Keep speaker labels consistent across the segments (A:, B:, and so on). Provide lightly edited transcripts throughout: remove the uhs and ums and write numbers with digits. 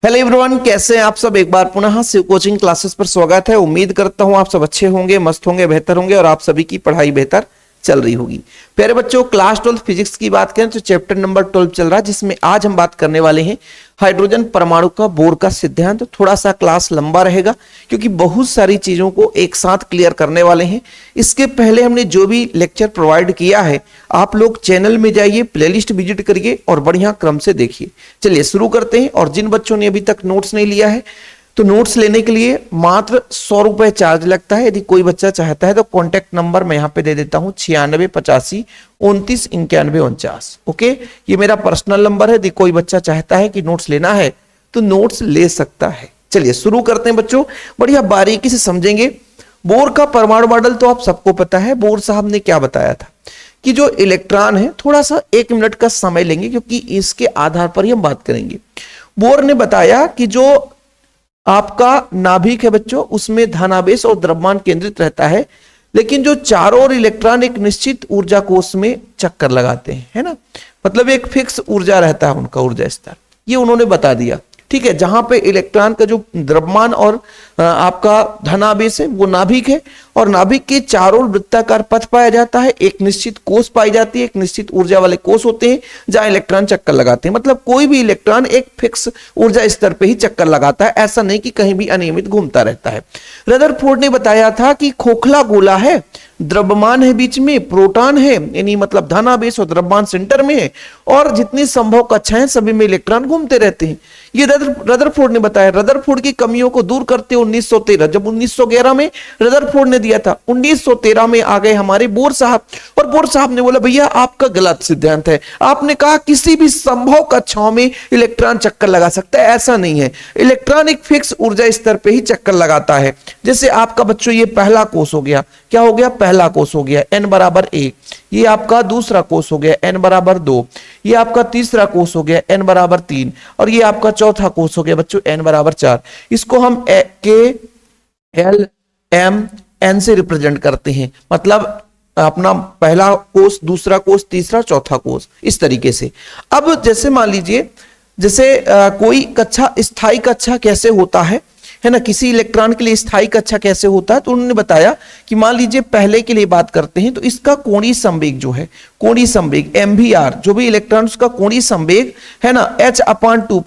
A: Hello everyone, कैसे हैं आप सब। एक बार पुनः शिव कोचिंग क्लासेस पर स्वागत है। उम्मीद करता हूं आप सब अच्छे होंगे, मस्त होंगे, बेहतर होंगे और आप सभी की पढ़ाई बेहतर चल रही होगी। प्यारे बच्चों, क्लास 12 फिजिक्स की बात करें तो चैप्टर नंबर 12 चल रहा है, जिसमें आज हम बात करने वाले हैं हाइड्रोजन परमाणु का बोर का सिद्धांत। थोड़ा सा क्लास लंबा रहेगा क्योंकि बहुत सारी चीजों को एक साथ क्लियर करने वाले हैं। इसके पहले हमने जो भी लेक्चर प्रोवाइड किया है, आप लोग चैनल में जाइए, प्लेलिस्ट विजिट करिए और बढ़िया क्रम से देखिए। चलिए शुरू करते हैं। और जिन बच्चों ने अभी तक नोट्स नहीं लिया है तो नोट्स लेने के लिए मात्र 100 रुपए चार्ज लगता है। यदि कोई बच्चा चाहता है तो कॉन्टैक्ट नंबर मैं यहाँ पे दे देता हूँ 9685299149। ओके, ये मेरा पर्सनल नंबर है। यदि कोई बच्चा चाहता है कि नोट्स लेना है तो नोट्स ले सकता है। चलिए शुरू करते हैं बच्चों, बढ़िया बारीकी से समझेंगे। बोर का परमाणु मॉडल तो आप सबको पता है। बोर साहब ने क्या बताया था कि जो इलेक्ट्रॉन है, थोड़ा सा 1 मिनट का समय लेंगे क्योंकि इसके आधार पर ही हम बात करेंगे। बोर ने बताया कि जो आपका नाभिक है बच्चों, उसमें धनावेश और द्रव्यमान केंद्रित रहता है, लेकिन जो चारों ओर इलेक्ट्रॉन एक निश्चित ऊर्जा कोश में चक्कर लगाते हैं, है ना। मतलब एक फिक्स ऊर्जा रहता है उनका ऊर्जा स्तर, ये उन्होंने बता दिया। ठीक है, जहां पे इलेक्ट्रॉन का जो द्रव्यमान और आपका धनावेश है वो नाभिक है, और नाभिक के चारों वृत्ताकार पथ पाया जाता है। एक निश्चित कोष पाई जाती है, एक निश्चित ऊर्जा वाले कोष होते हैं जहां इलेक्ट्रॉन चक्कर लगाते हैं। मतलब कोई भी इलेक्ट्रॉन एक फिक्स ऊर्जा स्तर पे ही चक्कर लगाता है, ऐसा नहीं कि कहीं भी अनियमित घूमता रहता है। रदरफोर्ड ने बताया था कि खोखला गोला है, द्रव्यमान है बीच में, प्रोटॉन है, यानी मतलब धनावेश और द्रव्यमान सेंटर में है, और जितनी संभव कक्षाएं सभी में इलेक्ट्रॉन घूमते रहते हैं। ये रदरफोर्ड ने बताया। रदरफोर्ड की कमियों को दूर करते 1913, जब 1911 में रदरफोर्ड ने दिया था, 1913 में आ गए हमारे बोर साहब, और बोर साहब ने बोला भैया आपका गलत सिद्धांत है। आपने कहा किसी भी संभव कक्षाओं में इलेक्ट्रॉन चक्कर लगा सकता है, ऐसा नहीं है। इलेक्ट्रॉन एक फिक्स ऊर्जा स्तर पे ही चक्कर लगाता है। जैसे आपका बच्चों ये पहला कोष हो गया, क्या हो गया, पहला कोष हो गया n बराबर 1, ये आपका दूसरा कोष हो गया n बराबर 2, ये आपका तीसरा कोष हो गया n बराबर 3, और ये आपका चौथा कोष हो गया बच्चों n बराबर 4। इसको हम K L M N से रिप्रेजेंट करते हैं। मतलब अपना पहला कोष, दूसरा कोष, तीसरा, चौथा कोष, इस तरीके से। अब जैसे मान लीजिए, जैसे कोई कक्षा, स्थायी कक्षा कैसे होता है ना, किसी इलेक्ट्रॉन के लिए स्थायी कक्षा कैसे होता है, तो उन्होंने बताया कि मान लीजिए पहले के लिए बात करते हैं तो इसका कोणीय संवेग जो है, कोणीय संवेग MVR, जो भी इलेक्ट्रॉन उसका कोणीय संवेग है ना, h/2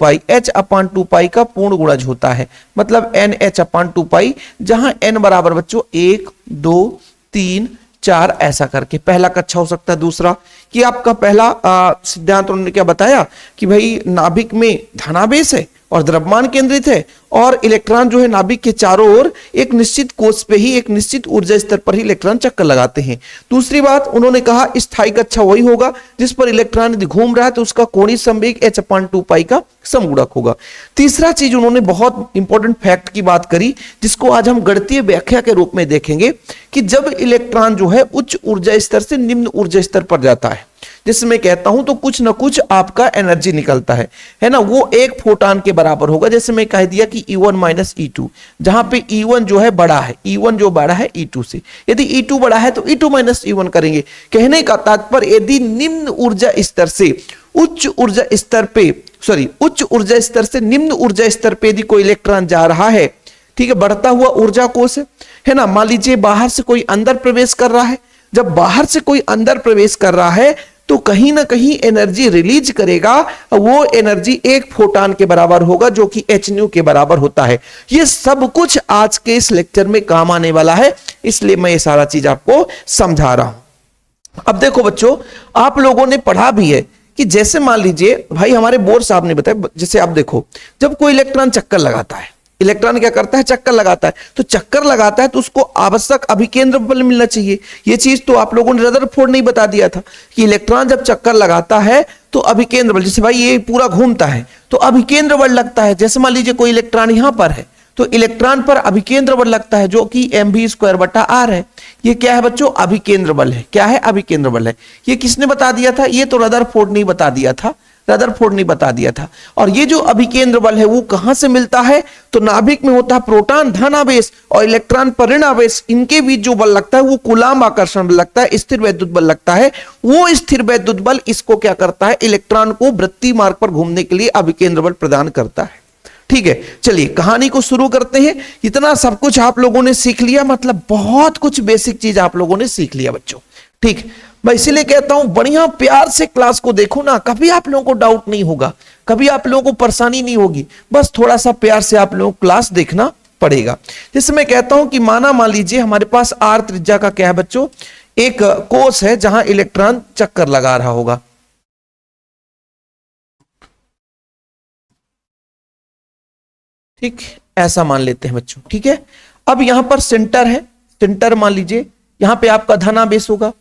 A: का पूर्ण गुणज होता है। मतलब NH/2, जहां n बराबर बच्चों 1 2 3 4 ऐसा करके पहला कक्षा हो सकता है। दूसरा कि आपका पहला सिद्धांत उन्होंने क्या बताया कि भाई नाभिक में धनावेश है और द्रव्यमान केंद्रित है, और इलेक्ट्रॉन जो है नाभिक के चारों ओर एक निश्चित कोष पे ही, एक निश्चित ऊर्जा स्तर पर ही इलेक्ट्रॉन चक्कर लगाते हैं। दूसरी बात उन्होंने कहा स्थायी कक्षा वही होगा जिस पर इलेक्ट्रॉन यदि घूम रहा है तो उसका कोणीय संवेग h/2 का समगुणक होगा। तीसरा चीज उन्होंने बहुत इंपॉर्टेंट फैक्ट की बात करी, जिसको आज हम गणितीय व्याख्या के रूप में देखेंगे, कि जब इलेक्ट्रॉन जो है उच्च ऊर्जा स्तर से निम्न ऊर्जा स्तर पर जाता है, जिसमें मैं कहता हूं तो कुछ ना कुछ आपका एनर्जी निकलता है ना, वो एक फोटॉन के बराबर होगा। जैसे मैं कह दिया कि E1 माइनस E2, जहां पे E1 जो है बड़ा है, E1 जो बड़ा है E2 से, यदि E2 बड़ा है तो E2 माइनस E1 करेंगे। कहने का तात्पर्य यदि निम्न ऊर्जा स्तर से उच्च ऊर्जा स्तर पे, उच्च ऊर्जा स्तर से निम्न ऊर्जा स्तर पे यदि कोई इलेक्ट्रॉन जा रहा है, ठीक है, बढ़ता हुआ ऊर्जा कोश है ना, मान लीजिए बाहर से कोई अंदर प्रवेश कर रहा है, जब बाहर से कोई अंदर प्रवेश कर रहा है तो कहीं ना कहीं एनर्जी रिलीज करेगा, वो एनर्जी एक फोटॉन के बराबर होगा, जो कि hν के बराबर होता है। ये सब कुछ आज के इस लेक्चर में काम आने वाला है, इसलिए मैं ये सारा चीज आपको समझा रहा हूं। अब देखो बच्चों, आप लोगों ने पढ़ा भी है कि जैसे मान लीजिए भाई हमारे बोर साहब ने बताया, जैसे आप देखो जब कोई इलेक्ट्रॉन चक्कर लगाता है, इलेक्ट्रॉन क्या करता है, चक्कर लगाता है, तो चक्कर लगाता है तो उसको आवश्यक अभिकेंद्र बल मिलना चाहिए। ये चीज तो आप लोगों ने रदरफोर्ड ने बता दिया था कि इलेक्ट्रॉन जब चक्कर लगाता है तो अभिकेंद्र बल, जैसे भाई ये पूरा घूमता है तो अभिकेंद्र बल लगता है। जैसे मान लीजिए कोई इलेक्ट्रॉन यहां पर है तो इलेक्ट्रॉन पर अभिकेंद्र बल लगता है, जो कि mv²/r है। ये क्या है बच्चों, अभिकेंद्र बल है। क्या है, अभिकेंद्र बल है। ये किसने बता दिया था, ये तो रदरफोर्ड ने बता दिया था, रदरफोर्ड ने बता दिया था। और ये जो अभिकेंद्र बल है वो कहां से मिलता है, तो नाभिक में होता है प्रोटॉन धनावेश और इलेक्ट्रॉन पर ऋणावेश, इनके बीच जो बल लगता है वो कूलाम्ब आकर्षण बल लगता है, स्थिर वैद्युत बल लगता है। वो स्थिर वैद्युत बल इसको क्या करता है, इलेक्ट्रॉन को वृत्तीय मार्ग पर घूमने के लिए अभिकेंद्र बल प्रदान करता है। ठीक है, चलिए कहानी को शुरू करते हैं। इतना सब कुछ आप लोगों ने सीख लिया, मतलब बहुत कुछ बेसिक चीज आप लोगों ने सीख लिया बच्चों। ठीक, मैं इसीलिए कहता हूं बढ़िया प्यार से क्लास को देखो ना, कभी आप लोगों को डाउट नहीं होगा, कभी आप लोगों को परेशानी नहीं होगी, बस थोड़ा सा प्यार से आप लोगों को क्लास देखना पड़ेगा। जैसे मैं कहता हूं कि मान लीजिए हमारे पास आर त्रिज्या का क्या है बच्चों, एक कोष है जहां इलेक्ट्रॉन चक्कर लगा रहा होगा। ठीक, ऐसा मान लेते हैं बच्चों। ठीक है, अब यहां पर सेंटर है, सेंटर मान लीजिए यहां पे आपका धनावेश होगा।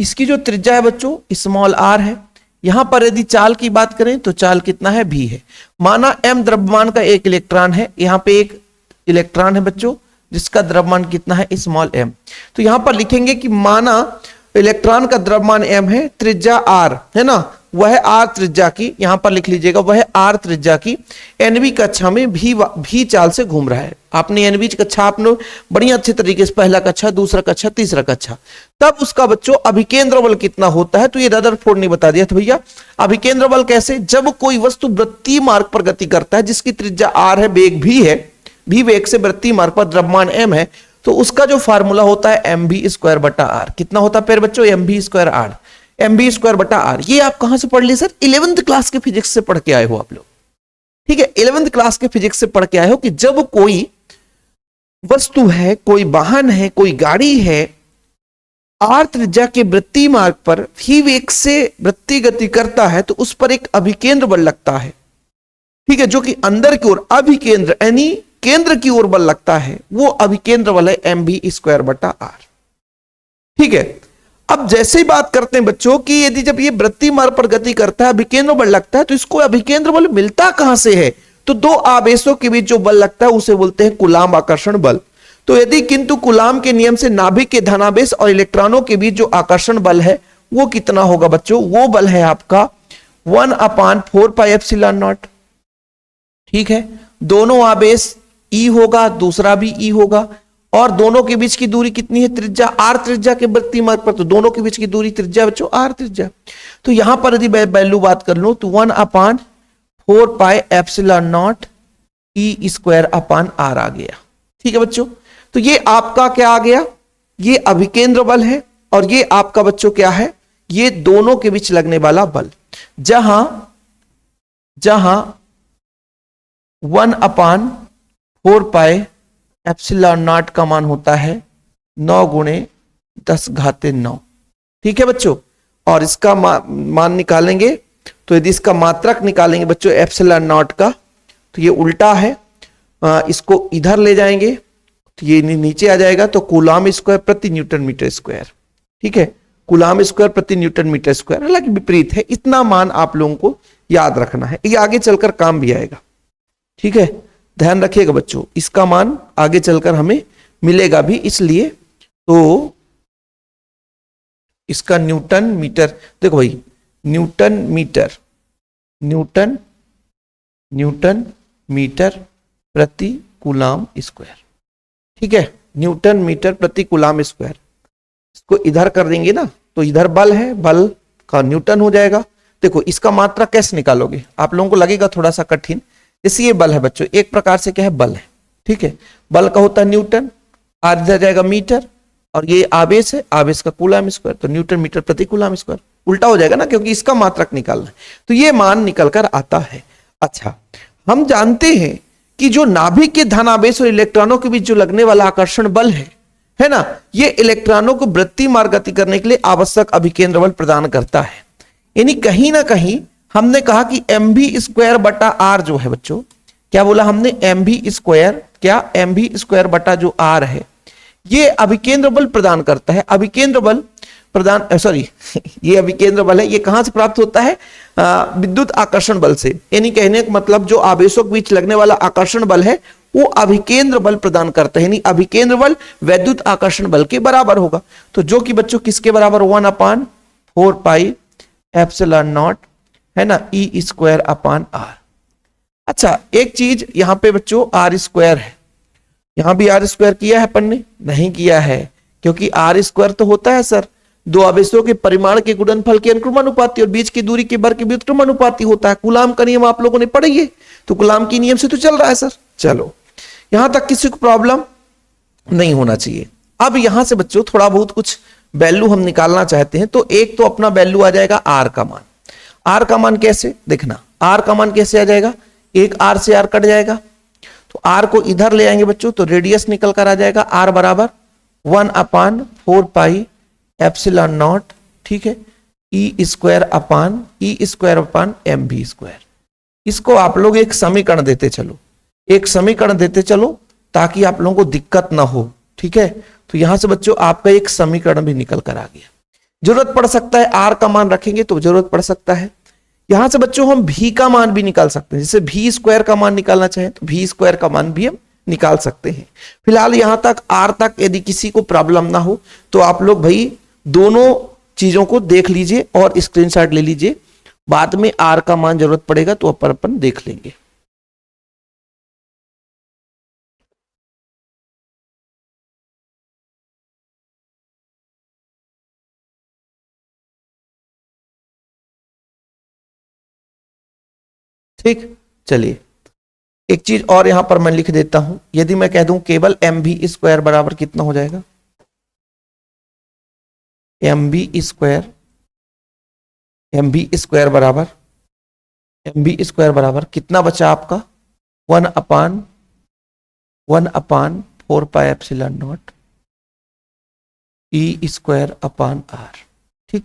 A: इसकी जो त्रिज्या है बच्चों स्मॉल आर है। यहां पर यदि चाल की बात करें तो चाल कितना है, भी है। माना m द्रव्यमान का एक इलेक्ट्रॉन है, यहां पे एक इलेक्ट्रॉन है बच्चों जिसका द्रव्यमान कितना है, स्मॉल m। तो यहां पर लिखेंगे कि माना इलेक्ट्रॉन का द्रव्यमान m है, त्रिज्या r है ना, वह r त्रिज्या की, यहां पर लिख लीजिएगा वह r त्रिज्या की nवी कक्षा में भी चाल से घूम रहा है। आपने nवी कक्षा आपने बड़ी अच्छे तरीके से, पहला कक्षा, दूसरा कक्षा, तीसरा कक्षा, तब उसका बच्चों अभिकेंद्र बल कितना होता है, तो ये रदरफोर्ड ने बता दिया था भैया। अभिकेंद्र बल कैसे, जब कोई वस्तु वृत्तीय मार्ग पर गति करता है जिसकी त्रिज्या r है, वेग भी है, भी वेग से वृत्तीय मार्ग पर द्रव्यमान m है, तो उसका जो फार्मूला होता है mv² बटा r। कितना होता है फिर बच्चों, mv² r, mv² बटा r। ये आप कहां से पढ़ लिए सर, 11th क्लास के फिजिक्स से पढ़ के आए हो आप लोग। ठीक है, 11th क्लास के फिजिक्स से पढ़ के आए हो कि जब कोई वस्तु है, कोई वाहन है, कोई गाड़ी है, आर त्रिज्या के वृत्तीय मार्ग पर ही वेग से वृत्तीय गति करता है, तो उस पर एक अभिकेंद्र बल लगता है। ठीक है, जो कि अंदर की ओर अभिकेंद्र यानी केंद्र की ओर बल लगता है, वो अभिकेंद्र बल है mv² बटा r। ठीक है, अब जैसे ही बात करते हैं बच्चों कि यदि जब ये वृत्तीय मार्ग पर गति करता है, अभिकेंद्र बल लगता है, तो इसको अभिकेंद्र बल मिलता कहां से है, तो दो आवेशों के बीच जो बल लगता है उसे बोलते हैं कूलाम्ब आकर्षण बल। तो यदि किंतु कूलाम्ब के नियम से नाभिक के धनावेश और इलेक्ट्रॉनों के बीच जो आकर्षण बल है वो कितना होगा बच्चों, वो बल है आपका 1/4πε0। ठीक है, दोनों आवेश E होगा, दूसरा भी E होगा, और दोनों के बीच की दूरी कितनी है, त्रिज्या r त्रिज्या के वृत्तीय मार्ग पर, तो दोनों के बीच की दूरी त्रिज्या बच्चों r त्रिज्या। तो यहां पर यदि वैल्यू बात कर लो तो 1/4πε0 E²/r आ गया। ठीक है बच्चों, तो ये आपका क्या आ गया, ये अभिकेंद्र बल है, और ये आपका बच्चों क्या है, ये दोनों के बीच लगने वाला बल। जहां 1/4πε0 का मान होता है 9 × 10⁹। ठीक है बच्चों, और इसका मान निकालेंगे तो यदि इसका मात्रक निकालेंगे बच्चों ε0 का, तो ये उल्टा है, इसको इधर ले जाएंगे तो ये नीचे आ जाएगा, तो कूलाम्ब स्क्वायर प्रति न्यूटन मीटर स्क्वायर। ठीक है, कूलाम्ब स्क्वायर प्रति न्यूटन मीटर स्क्वायर, हालांकि विपरीत है, इतना मान आप लोगों को याद रखना है, ये आगे चलकर काम भी आएगा। ठीक है, ध्यान रखिएगा बच्चों, इसका मान आगे चलकर हमें मिलेगा भी, इसलिए तो इसका न्यूटन मीटर, देखो भाई न्यूटन मीटर प्रति कूलाम्ब स्क्वायर। ठीक है, न्यूटन मीटर प्रति कूलाम्ब स्क्वायर, इसको इधर कर देंगे ना तो इधर बल है, बल का न्यूटन हो जाएगा। देखो इसका मात्रा कैसे निकालोगे, आप लोगों को लगेगा थोड़ा सा कठिन, जैसे ये बल है बच्चों, एक प्रकार से क्या है, बल है। ठीक है, बल का होता है न्यूटन, आर इधर जाएगा मीटर, और ये आवेश है, आवेश का कूलाम्ब स्क्वायर, तो न्यूटन मीटर प्रति कूलाम्ब स्क्वायर, उल्टा हो जाएगा ना क्योंकि इसका मात्रक निकालना है, तो ये मान निकल कर आता है। अच्छा, हम जानते हैं कि जो नाभिक के धनावेश और इलेक्ट्रॉनों के बीच जो लगने वाला आकर्षण बल है ना, ये इलेक्ट्रॉनों को वृत्तीय मार्ग गति करने के लिए आवश्यक अभिकेंद्र बल प्रदान करता है। यानी कहीं ना कहीं हमने कहा कि mv² बटा r जो है बच्चों, क्या बोला हमने, mv², क्या mv² बटा जो r है ये अभिकेंद्र बल प्रदान करता है। अभिकेंद्र बल प्रदान सॉरी ये अभिकेंद्र बल है, ये कहां से प्राप्त होता है, विद्युत आकर्षण बल से। यानी कहने का मतलब जो आवेशों के बीच लगने वाला आकर्षण बल है वो अभिकेंद्र बल प्रदान करता है, यानी अभिकेंद्र बल वैद्युत आकर्षण बल के बराबर होगा। तो जो कि बच्चों किसके बराबर, 1/4πε0 है ना, E²/r। अच्छा, एक चीज यहां पे बच्चों r² है, यहां भी r² किया है अपन ने, नहीं किया है, क्योंकि r² तो होता है सर दो आवेशों के परिमाण के गुणनफल के अनुक्रमानुपाती और बीच की दूरी के वर्ग के व्युत्क्रमानुपाती होता है। कूलाम का नियम आप लोगों ने पढ़ी है, तो कूलाम के नियम से तो चल रहा है सर। चलो यहां तक किसी को प्रॉब्लम नहीं होना चाहिए। अब यहां से बच्चों थोड़ा बहुत कुछ वैल्यू हम निकालना चाहते हैं, तो एक तो अपना वैल्यू आ जाएगा आर का मान। आर का मान कैसे देखना, आर का मान कैसे आ जाएगा, एक आर से आर कट जाएगा, तो आर को इधर ले आएंगे बच्चों तो रेडियस निकल कर आ जाएगा आर बराबर 1/4 पाई एप्सिलॉन नॉट, ठीक है, E square upon M B square. इसको आप लोग एक समीकरण देते चलो, एक समीकरण देते चलो ताकि आप लोगों को दिक्कत ना हो, ठीक है। तो यहां से बच्चों आपका एक समीकरण भी निकल कर आ गया। जरूरत पड़ सकता है आर का मान रखेंगे तो जरूरत पड़ सकता है। यहां से बच्चों हम भी का मान भी निकाल सकते हैं, जैसे भी स्क्वायर का मान निकालना चाहें तो भी स्क्वायर का मान भी हम निकाल सकते हैं। फिलहाल यहां तक आर तक यदि किसी को प्रॉब्लम ना हो तो आप लोग भाई दोनों चीजों को देख लीजिए और स्क्रीनशॉट ले लीजिए, बाद में आर का मान जरूरत पड़ेगा तो अपन देख लेंगे। ठीक, चलिए एक चीज और यहां पर मैं लिख देता हूं, यदि मैं कह दूं केवल एम बी स्क्वायर बराबर कितना हो जाएगा, एम बी स्क्वायर बराबर कितना बचा आपका 1/4 pi epsilon naught E square upon R. ठीक,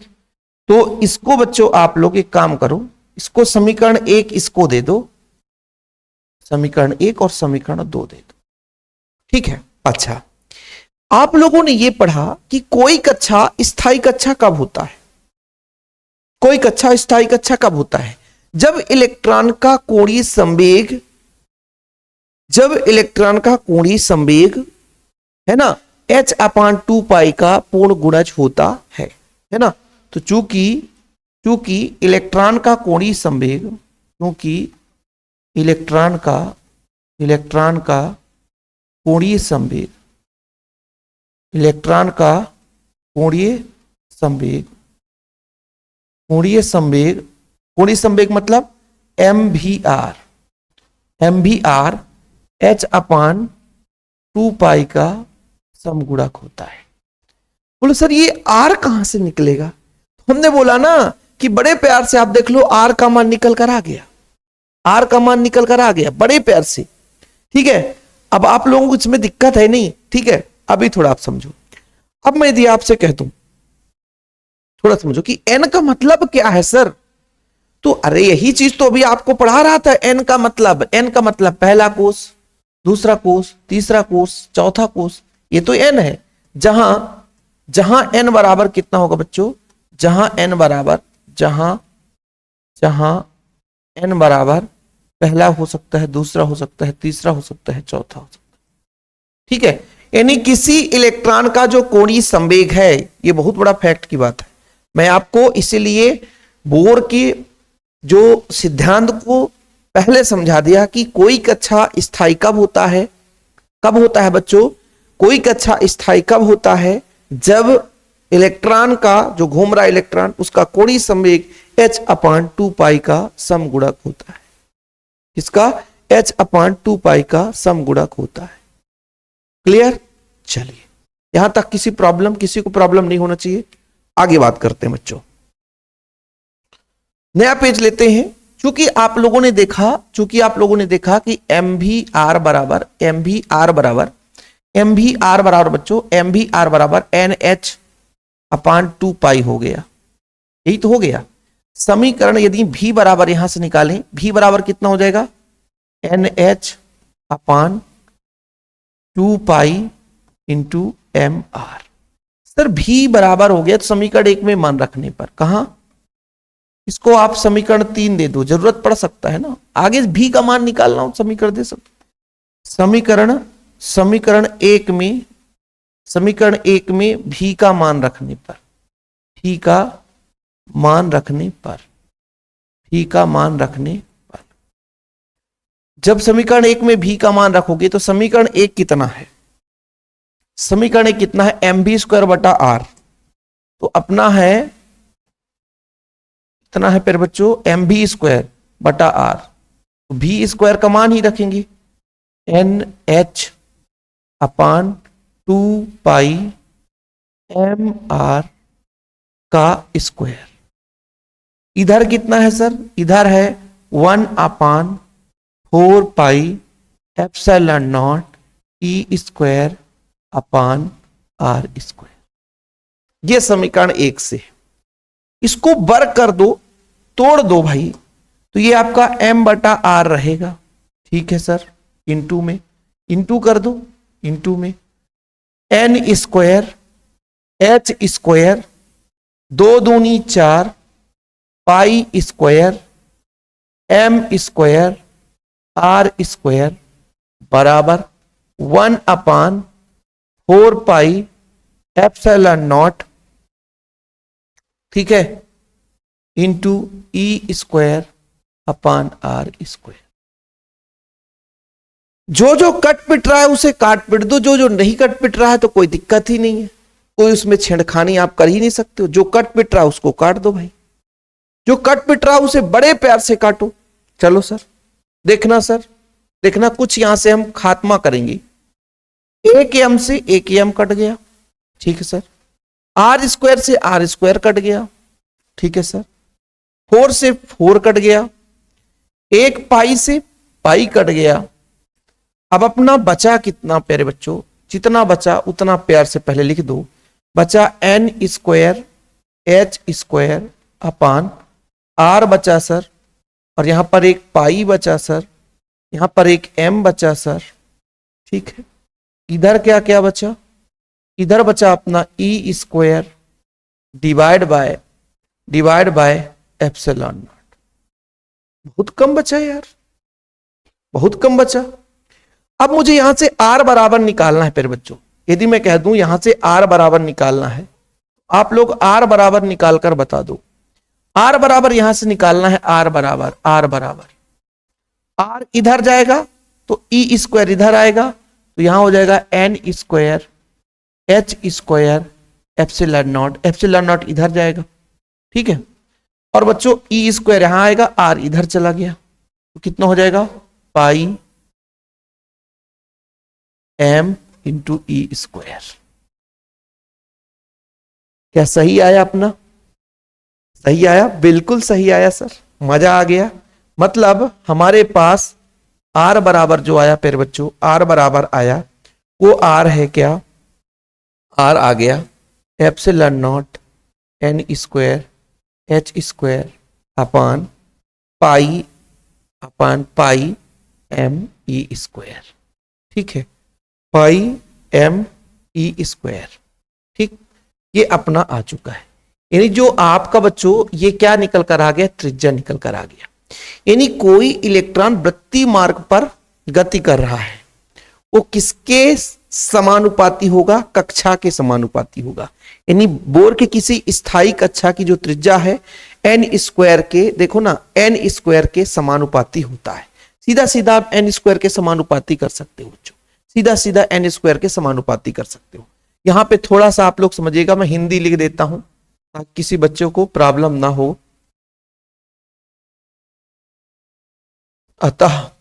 A: तो इसको बच्चों आप लोग एक काम करो, इसको समीकरण 1 इसको दे दो, समीकरण 1 और समीकरण 2 दे दो, ठीक है। अच्छा, आप लोगों ने यह पढ़ा कि कोई कक्षा स्थायी कक्षा कब होता है, कोई कक्षा स्थायी कक्षा कब होता है, जब इलेक्ट्रॉन का कोणीय संवेग, जब इलेक्ट्रॉन का कोणीय संवेग है ना h/2 पाई का पूर्ण गुणज होता है ना। तो चूंकि इलेक्ट्रॉन का कोणीय संवेग, क्योंकि इलेक्ट्रॉन का कोणीय संवेग, इलेक्ट्रॉन का कोणीय संवेग मतलब एम भी आर h/2 पाई का समगुणक होता है। बोलो सर ये आर कहां से निकलेगा, हमने बोला ना कि बड़े प्यार से आप देख लो आर का मान निकल कर आ गया, आर का मान निकल कर आ गया बड़े प्यार से, ठीक है। अब आप लोगों को इसमें दिक्कत है नहीं, ठीक है, अभी थोड़ा आप समझो। अब मैं यदि आपसे कह दूं, थोड़ा समझो कि एन का मतलब क्या है सर, तो अरे यही चीज तो अभी आपको पढ़ा रहा था। एन का मतलब पहला कोष, दूसरा कोष, तीसरा कोष, चौथा कोष, ये तो एन है। जहां एन बराबर कितना होगा बच्चों, जहां एन बराबर पहला हो सकता है, दूसरा हो सकता है, तीसरा हो सकता है, चौथा हो सकता है, ठीक है। यानी किसी इलेक्ट्रॉन का जो कोणीय संवेग है, ये बहुत बड़ा फैक्ट की बात है। मैं आपको इसीलिए बोर के जो सिद्धांत को पहले समझा दिया कि कोई कक्षा स्थायी कब होता है, बच्चों, कोई कक्षा स्थायी कब होता है, जब इलेक्ट्रॉन का जो घूम रहा इलेक्ट्रॉन उसका कोणीय संवेग h/2 पाई का समगुणक होता है, इसका h/2 पाई का समगुणक होता है। क्लियर, चलिए यहां तक किसी को प्रॉब्लम नहीं होना चाहिए। आगे बात करते हैं बच्चों, नया पेज लेते हैं। चूंकि आप लोगों ने देखा कि एम भी आर बराबर बच्चों NH/2 पाई हो गया, यही तो हो गया समीकरण। यदि भी बराबर यहां से निकालें, भी बराबर कितना हो जाएगा NH/2 pi into MR। Sir भी बराबर हो गया तो समीकरण 1 में मान रखने पर, कहां, इसको आप समीकरण 3 दे दो, जरूरत पड़ सकता है ना, आगे भी का मान निकालना हो समीकरण दे सकते। समीकरण 1 में भी का मान रखने पर, जब समीकरण 1 में भी का मान रखोगे तो समीकरण 1 कितना है, एम बी स्क्वायर बटा आर। तो अपना है इतना है फिर बच्चों एम बी स्क्वायर बटा आर, तो भी स्क्वायर का मान ही रखेंगे N H upon 2 pi M R का स्क्वायर। इधर कितना है सर, इधर है 1 upon 4 pi epsilon naught E square upon R square. ये समीकरण 1 से, इसको वर्ग कर दो, तोड़ दो भाई, तो ये आपका m बटा आर रहेगा। ठीक है सर, इंटू में इंटू कर दो, इंटू में एन स्क्वायर एच स्क्वायर 2 दूनी 4 pi square M square R square बराबर 1 अपान 4 पाई एप्सिलॉन नॉट, ठीक है, into E square upon R square. जो जो कट पिट रहा है उसे काट पिट दो, जो जो नहीं कट पिट रहा है तो कोई दिक्कत ही नहीं है, कोई उसमें छेड़खानी आप कर ही नहीं सकते हो। जो कट पिट रहा है उसको काट दो भाई, जो कट पिट रहा है उसे बड़े प्यार से काटो। चलो सर देखना, सर देखना, कुछ यहां से हम खात्मा करेंगे। एक एम से एक एम कट गया, ठीक है सर। आर स्क्वायर से आर स्क्वायर कट गया, ठीक है सर। 4 से 4 कट गया, एक पाई से पाई कट गया। अब अपना बचा कितना प्यारे बच्चों, जितना बचा उतना प्यार से पहले लिख दो। बचा N square H square upon R बचा सर, और यहां पर एक पाई बचा सर, यहां पर एक एम बचा सर, ठीक है। इधर क्या क्या बचा, इधर बचा अपना E square divide by epsilon naught. बहुत कम बचा यार, बहुत कम बचा। अब मुझे यहां से आर बराबर निकालना है फिर बच्चों। यदि मैं कह दूं यहां से आर बराबर निकालना है, आप लोग आर बराबर निकाल कर बता दो। आर बराबर यहां से निकालना है, आर बराबर आर इधर जाएगा तो ई स्क्वायर इधर आएगा, तो यहां हो जाएगा N square H square epsilon naught इधर जाएगा, ठीक है। और बच्चों ई स्क्वायर यहां आएगा, आर इधर चला गया, तो कितना हो जाएगा पाई एम इंटू ई स्क्वायर। क्या सही आया अपना, सही आया, बिल्कुल सही आया सर, मजा आ गया। मतलब हमारे पास आर बराबर जो आया फिर बच्चों, आर बराबर आया वो आर है क्या, आर आ गया epsilon naught N square H square upon pi M E square, ठीक है, पाई एम ई स्क्वायर, ठीक। ये अपना आ चुका है। यानी जो आपका बच्चों ये क्या निकल कर आ गया, त्रिज्या निकल कर आ गया। यानी कोई इलेक्ट्रॉन वृत्तीय मार्ग पर गति कर रहा है, वो किसके समानुपाती होगा, कक्षा के समानुपाती होगा। यानी बोर के किसी स्थायी कक्षा की जो त्रिज्या है एन स्क्वायर के, देखो ना एन स्क्वायर के समानुपाती होता है। सीधा सीधा आप एन स्क्वायर के समानुपाती कर सकते हो बच्चों, सीधा सीधा एन स्क्वायर के समानुपाती कर सकते हो। यहां पे थोड़ा सा आप लोग समझिएगा, मैं हिंदी लिख देता हूं ताकि किसी बच्चों को प्रॉब्लम ना हो। अतः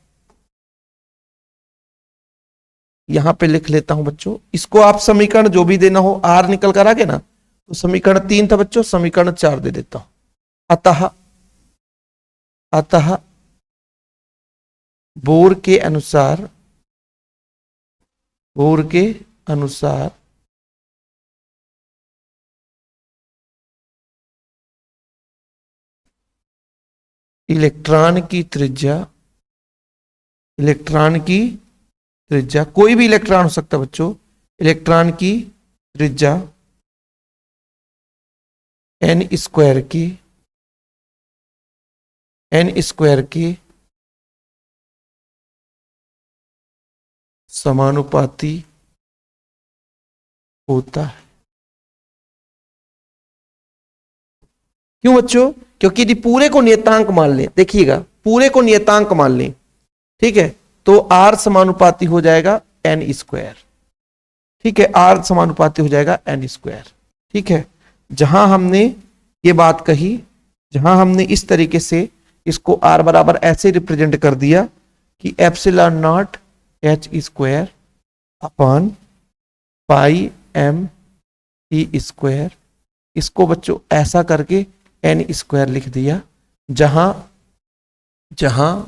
A: यहां पे लिख लेता हूं बच्चों, इसको आप समीकरण जो भी देना हो, आर निकल कर आ गया ना, तो समीकरण 3 था बच्चों, समीकरण 4 दे देता हूं। अतः बोर के अनुसार इलेक्ट्रॉन की त्रिज्या, कोई भी इलेक्ट्रॉन हो सकता है बच्चों, इलेक्ट्रॉन की त्रिज्या एन स्क्वायर की समानुपाती होता है। क्यों बच्चों, क्योंकि यदि पूरे को नियतांक मान लें, देखिएगा पूरे को नियतांक मान लें, ठीक है, तो आर समानुपाती हो जाएगा एन स्क्वायर, ठीक है, आर समानुपाती हो जाएगा एन स्क्वायर, ठीक है। जहां हमने ये बात कही, जहां हमने इस तरीके से इसको r बराबर ऐसे रिप्रेजेंट कर दिया कि epsilon naught H square upon pi M E square, इसको बच्चों ऐसा करके एन स्क्वायर लिख दिया, जहां जहां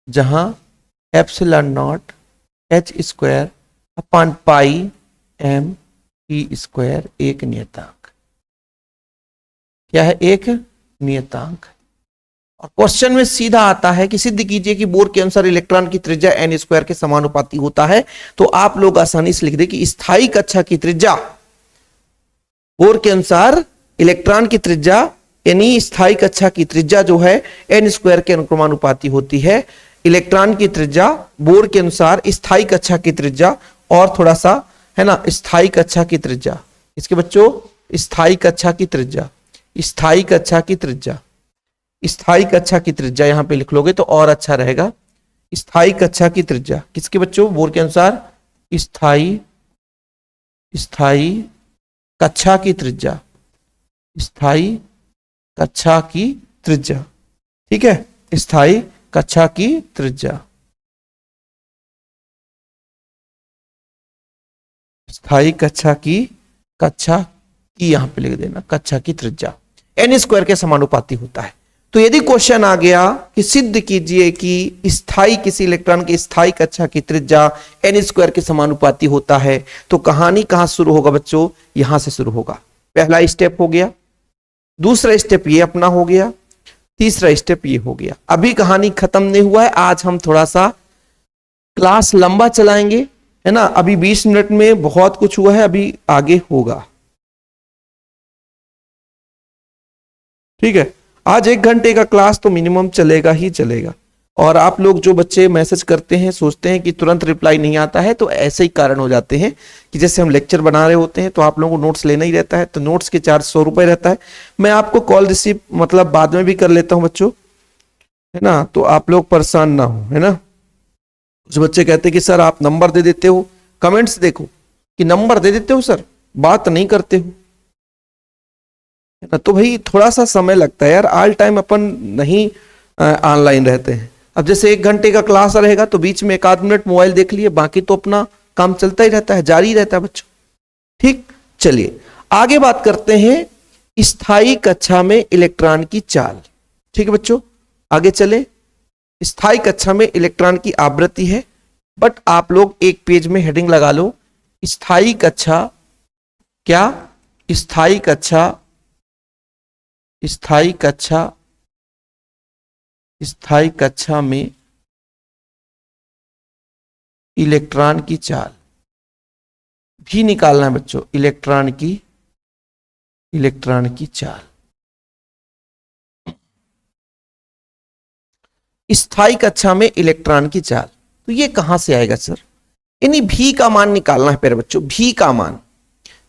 A: जहां epsilon naught H square upon pi M E square एक नियतांक, क्या है, एक नियतांक। और क्वेश्चन में सीधा आता है कि सिद्ध कीजिए कि बोर के अनुसार इलेक्ट्रॉन की त्रिज्या एन स्क्वायर के समानुपाती होता है। तो आप लोग आसानी से लिख दे कि स्थायी कक्षा की त्रिज्या, बोर के अनुसार इलेक्ट्रॉन की त्रिज्या यानी स्थायी कक्षा की त्रिज्या जो है एन स्क्वायर के अनुक्रमानुपाती होती है। इलेक्ट्रॉन की त्रिज्या बोर के अनुसार स्थायी कक्षा की त्रिज्या, और थोड़ा सा है ना, स्थायी कक्षा की त्रिज्या, इसके बच्चों स्थायी कक्षा की त्रिज्या, स्थायी कक्षा की त्रिज्या, स्थायी कक्षा की त्रिज्या यहां पे लिख लोगे तो और अच्छा रहेगा। स्थायी कक्षा की त्रिज्या किसके बच्चों, बोर के अनुसार स्थायी स्थायी कक्षा की त्रिज्या, स्थायी कक्षा की त्रिज्या, ठीक है, स्थायी कक्षा की त्रिज्या, स्थायी कक्षा की यहां पे लिख देना, कक्षा की त्रिज्या एन स्क्वायर के समानुपाती होता है। तो यदि क्वेश्चन आ गया कि सिद्ध कीजिए कि स्थायी किसी इलेक्ट्रॉन की स्थायी कक्षा की त्रिज्या एन स्क्वायर के समानुपाती होता है, तो कहानी कहां शुरू होगा बच्चों, यहां से शुरू होगा। पहला स्टेप हो गया, दूसरा स्टेप ये अपना हो गया, तीसरा स्टेप ये हो गया। अभी कहानी खत्म नहीं हुआ है, आज हम थोड़ा सा क्लास लंबा चलाएंगे, है ना। अभी 20 मिनट में बहुत कुछ हुआ है, अभी आगे होगा, ठीक है। आज 1 घंटे का क्लास तो मिनिमम चलेगा ही चलेगा। और आप लोग जो बच्चे मैसेज करते हैं, सोचते हैं कि तुरंत रिप्लाई नहीं आता है, तो ऐसे ही कारण हो जाते हैं कि जैसे हम लेक्चर बना रहे होते हैं तो आप लोगों को नोट्स लेना ही रहता है, तो नोट्स के चार्ज 100 रुपए रहता है। मैं आपको कॉल रिसीव मतलब बाद में भी कर लेता हूं बच्चों, है ना, तो आप लोग परेशान ना हो, है ना। कुछ बच्चे कहते हैं कि सर आप नंबर दे देते हो, कमेंट्स देखो कि नंबर दे देते हो सर, बात नहीं करते हो, है ना। तो भाई थोड़ा सा समय लगता है यार, ऑल टाइम अपन नहीं ऑनलाइन रहते हैं। अब जैसे 1 घंटे का क्लास रहेगा तो बीच में 1 आध मिनट मोबाइल देख लिए, बाकी तो अपना काम चलता ही रहता है, जारी रहता है बच्चों, ठीक। चलिए आगे बात करते हैं स्थायी कक्षा में इलेक्ट्रॉन की चाल, ठीक है बच्चों, आगे चले। स्थायी कक्षा में इलेक्ट्रॉन की आवृत्ति है, बट आप लोग एक पेज में हेडिंग लगा लो, स्थायी कक्षा, क्या, स्थायी कक्षा, स्थायी कक्षा, स्थायी कक्षा में इलेक्ट्रॉन की चाल भी निकालना है बच्चों, इलेक्ट्रॉन की चाल। स्थायी कक्षा में इलेक्ट्रॉन की चाल, तो ये कहां से आएगा सर, यानी भी का मान निकालना है पहले बच्चों, भी का मान,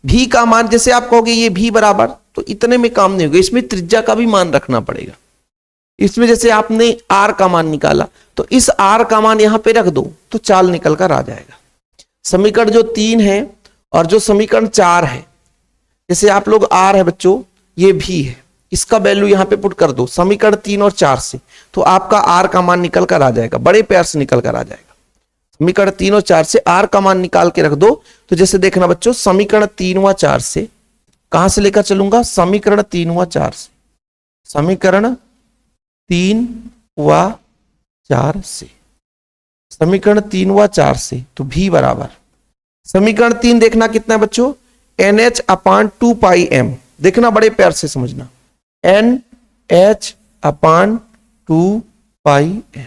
A: भी का मान जैसे आप कहोगे ये भी बराबर, तो इतने में काम नहीं होगा, इसमें त्रिज्या का भी मान रखना पड़ेगा। इसमें जैसे आपने आर का मान निकाला, तो इस आर का मान यहां पे रख दो तो चाल निकल कर आ जाएगा। समीकरण जो 3 है और जो समीकरण 4 है, जैसे आप लोग आर है बच्चों, ये भी है, इसका वैल्यू यहां पे पुट कर दो समीकरण 3 और 4 से, तो आपका आर का मान निकल कर आ जाएगा, बड़े प्यार से निकल कर आ जाएगा। समीकरण 3 और 4 से आर का मान निकाल के रख दो, तो जैसे देखना बच्चों, समीकरण 3 व 4 से, कहां से लेकर चलूंगा, समीकरण 3 व 4 से, समीकरण 3 व 4 से, समीकरण 3 व 4 से, तो भी बराबर, समीकरण 3 देखना कितना है बच्चों, NH अपान 2 पाई m, देखना बड़े प्यार से समझना, NH अपान 2 पाई m,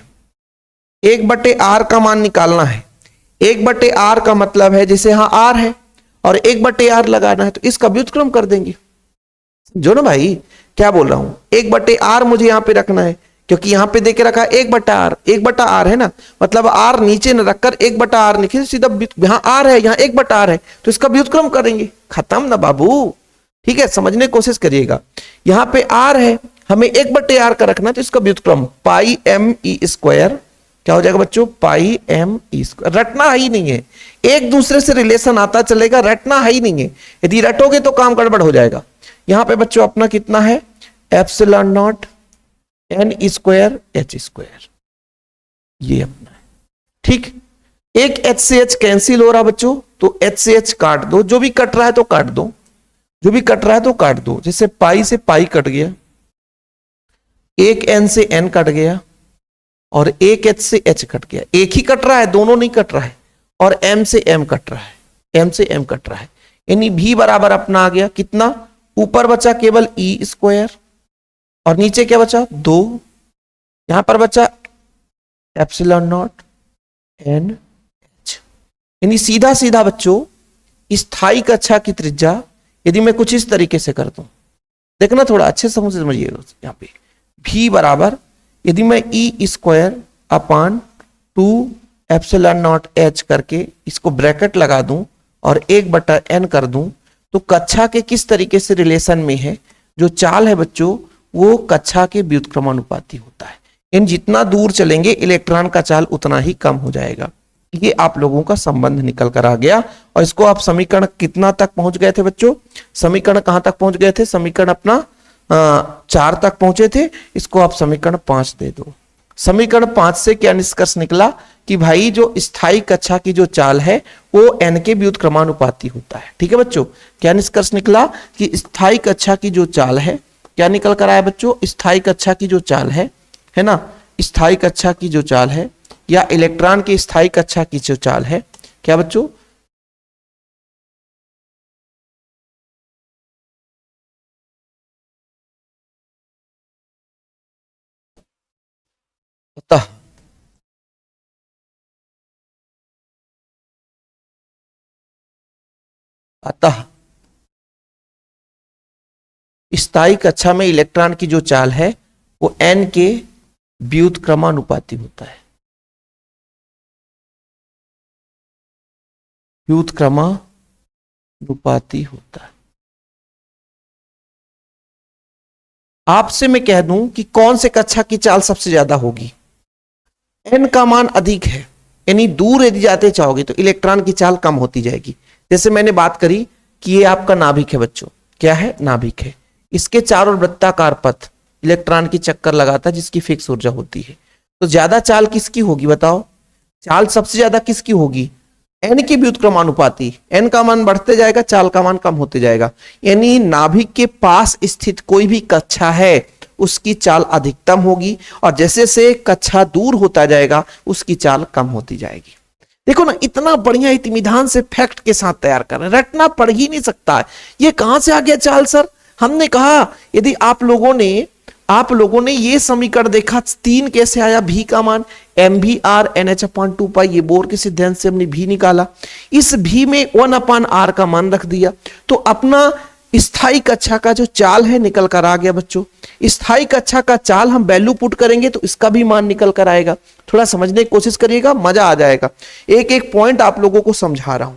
A: 1/r का मान निकालना है। 1/r का मतलब है जैसे यहां r है और 1/r लगाना है, तो इसका व्युत्क्रम कर देंगे, समझो ना भाई क्या बोल रहा हूं। 1/r मुझे यहां पे रखना है, क्योंकि यहां पे देके रखा है 1/r, 1/r है ना, मतलब r नीचे न रखकर 1/r लिखे, सीधा यहां r है, यहां 1/r है, तो इसका व्युत्क्रम करेंगे, खत्म ना बाबू, ठीक है, समझने की कोशिश करिएगा। यहां पे r है, हमें 1/r का रखना, तो इसका व्युत्क्रम पाई m e स्क्वायर, क्या हो जाएगा बच्चों, पाई m e स्क्वायर। रटना ही नहीं है, एक दूसरे से रिलेशन आता चलेगा, रटना ही नहीं है, यदि रटोगे तो काम गड़बड़ हो जाएगा। यहां पे बच्चों अपना कितना है, epsilon naught N square H square, ये अपना है। ठीक, एक एच से एच कैंसिल हो रहा बच्चों, तो एच से एच काट दो, जो भी कट रहा है तो काट दो, जो भी कट रहा है तो काट दो। जैसे पाई से पाई कट गया, एक एन से एन कट गया, और एक एच से एच कट गया। एक ही कट रहा है, दोनों नहीं कट रहा है। और एम से एम कट रहा है, एम से एम कट रहा है। यानी भी बराबर अपना आ गया कितना, ऊपर बचा केवल ई स्क्वायर, और नीचे क्या बचा, 2। यहां पर बचा एप्सिलॉन नॉट एन एच। यानी सीधा सीधा बच्चों स्थायी कक्षा की त्रिज्या यदि मैं कुछ इस तरीके से कर दूं, देखना थोड़ा अच्छे समझ से समझिएगा। यहां पे भी बराबर यदि मैं E square upon 2 epsilon naught H करके इसको ब्रैकेट लगा दूं और 1/n कर दूं, तो कक्षा के किस तरीके से रिलेशन में है, जो चाल है बच्चों वो कक्षा के व्युत्क्रमानुपाती होता है। इन जितना दूर चलेंगे इलेक्ट्रॉन का चाल उतना ही कम हो जाएगा। ये आप लोगों का संबंध निकल कर आ गया। और इसको आप समीकरण कितना तक पहुंच गए थे बच्चों, समीकरण कहां तक पहुंच गए थे, समीकरण अपना 4 तक पहुंचे थे। इसको आप समीकरण 5 दे दो। समीकरण 5 से क्या निष्कर्ष निकला कि भाई जो स्थायी कक्षा की जो चाल है वो n के व्युत्क्रमानुपाती होता है। ठीक है बच्चों, क्या निष्कर्ष निकला कि स्थायी कक्षा की जो चाल है, क्या निकल कर आया बच्चों, स्थायी कक्षा की जो चाल है ना, स्थायी कक्षा की जो चाल है या इलेक्ट्रॉन की स्थायी कक्षा की जो चाल है, क्या बच्चों, अतः अतः स्थायी कक्षा में इलेक्ट्रॉन की जो चाल है वो n के व्युत्क्रमानुपाती होता है, व्युत्क्रमानुपाती होता है। आपसे मैं कह दूं कि कौन से कक्षा की चाल सबसे ज्यादा होगी, n का मान अधिक है, यानी दूर यदि जाते चाहोगे तो इलेक्ट्रॉन की चाल कम होती जाएगी। जैसे मैंने बात करी कि ये आपका नाभिक है बच्चों, क्या है, नाभिक है। इसके चारों वृत्ताकार पथ इलेक्ट्रॉन की चक्कर लगाता है जिसकी फिक्स ऊर्जा होती है। तो ज्यादा चाल किसकी होगी बताओ, चाल सबसे ज्यादा किसकी होगी, एन के व्युत्क्रमानुपाती। एन का मान बढ़ते जाएगा, चाल का मान कम होते जाएगा। यानी नाभिक के पास स्थित कोई भी कक्षा है उसकी चाल अधिकतम होगी, और जैसे से कक्षा दूर होता जाएगा उसकी चाल कम होती जाएगी। देखो ना, इतना बढ़िया इत्मीनान से फैक्ट के साथ तैयार कर रहे हैं, रटना पड़ ही नहीं सकता है। ये कहां से आ गया चाल सर, हमने कहा यदि आप लोगों ने ये समीकरण देखा, 3 कैसे आया, भी का मान mv/nh/2 ये बोर के सिद्धांत से हमने भी निकाला। इस भी में 1/r का मान रख दिया, तो अपना स्थायी कक्षा का जो चाल है निकल कर आ गया बच्चों। स्थायी कक्षा का चाल हम वैल्यू पुट करेंगे तो इसका भी मान निकल कर आएगा। थोड़ा समझने की कोशिश करिएगा, मजा आ जाएगा। एक एक पॉइंट आप लोगों को समझा रहा हूं,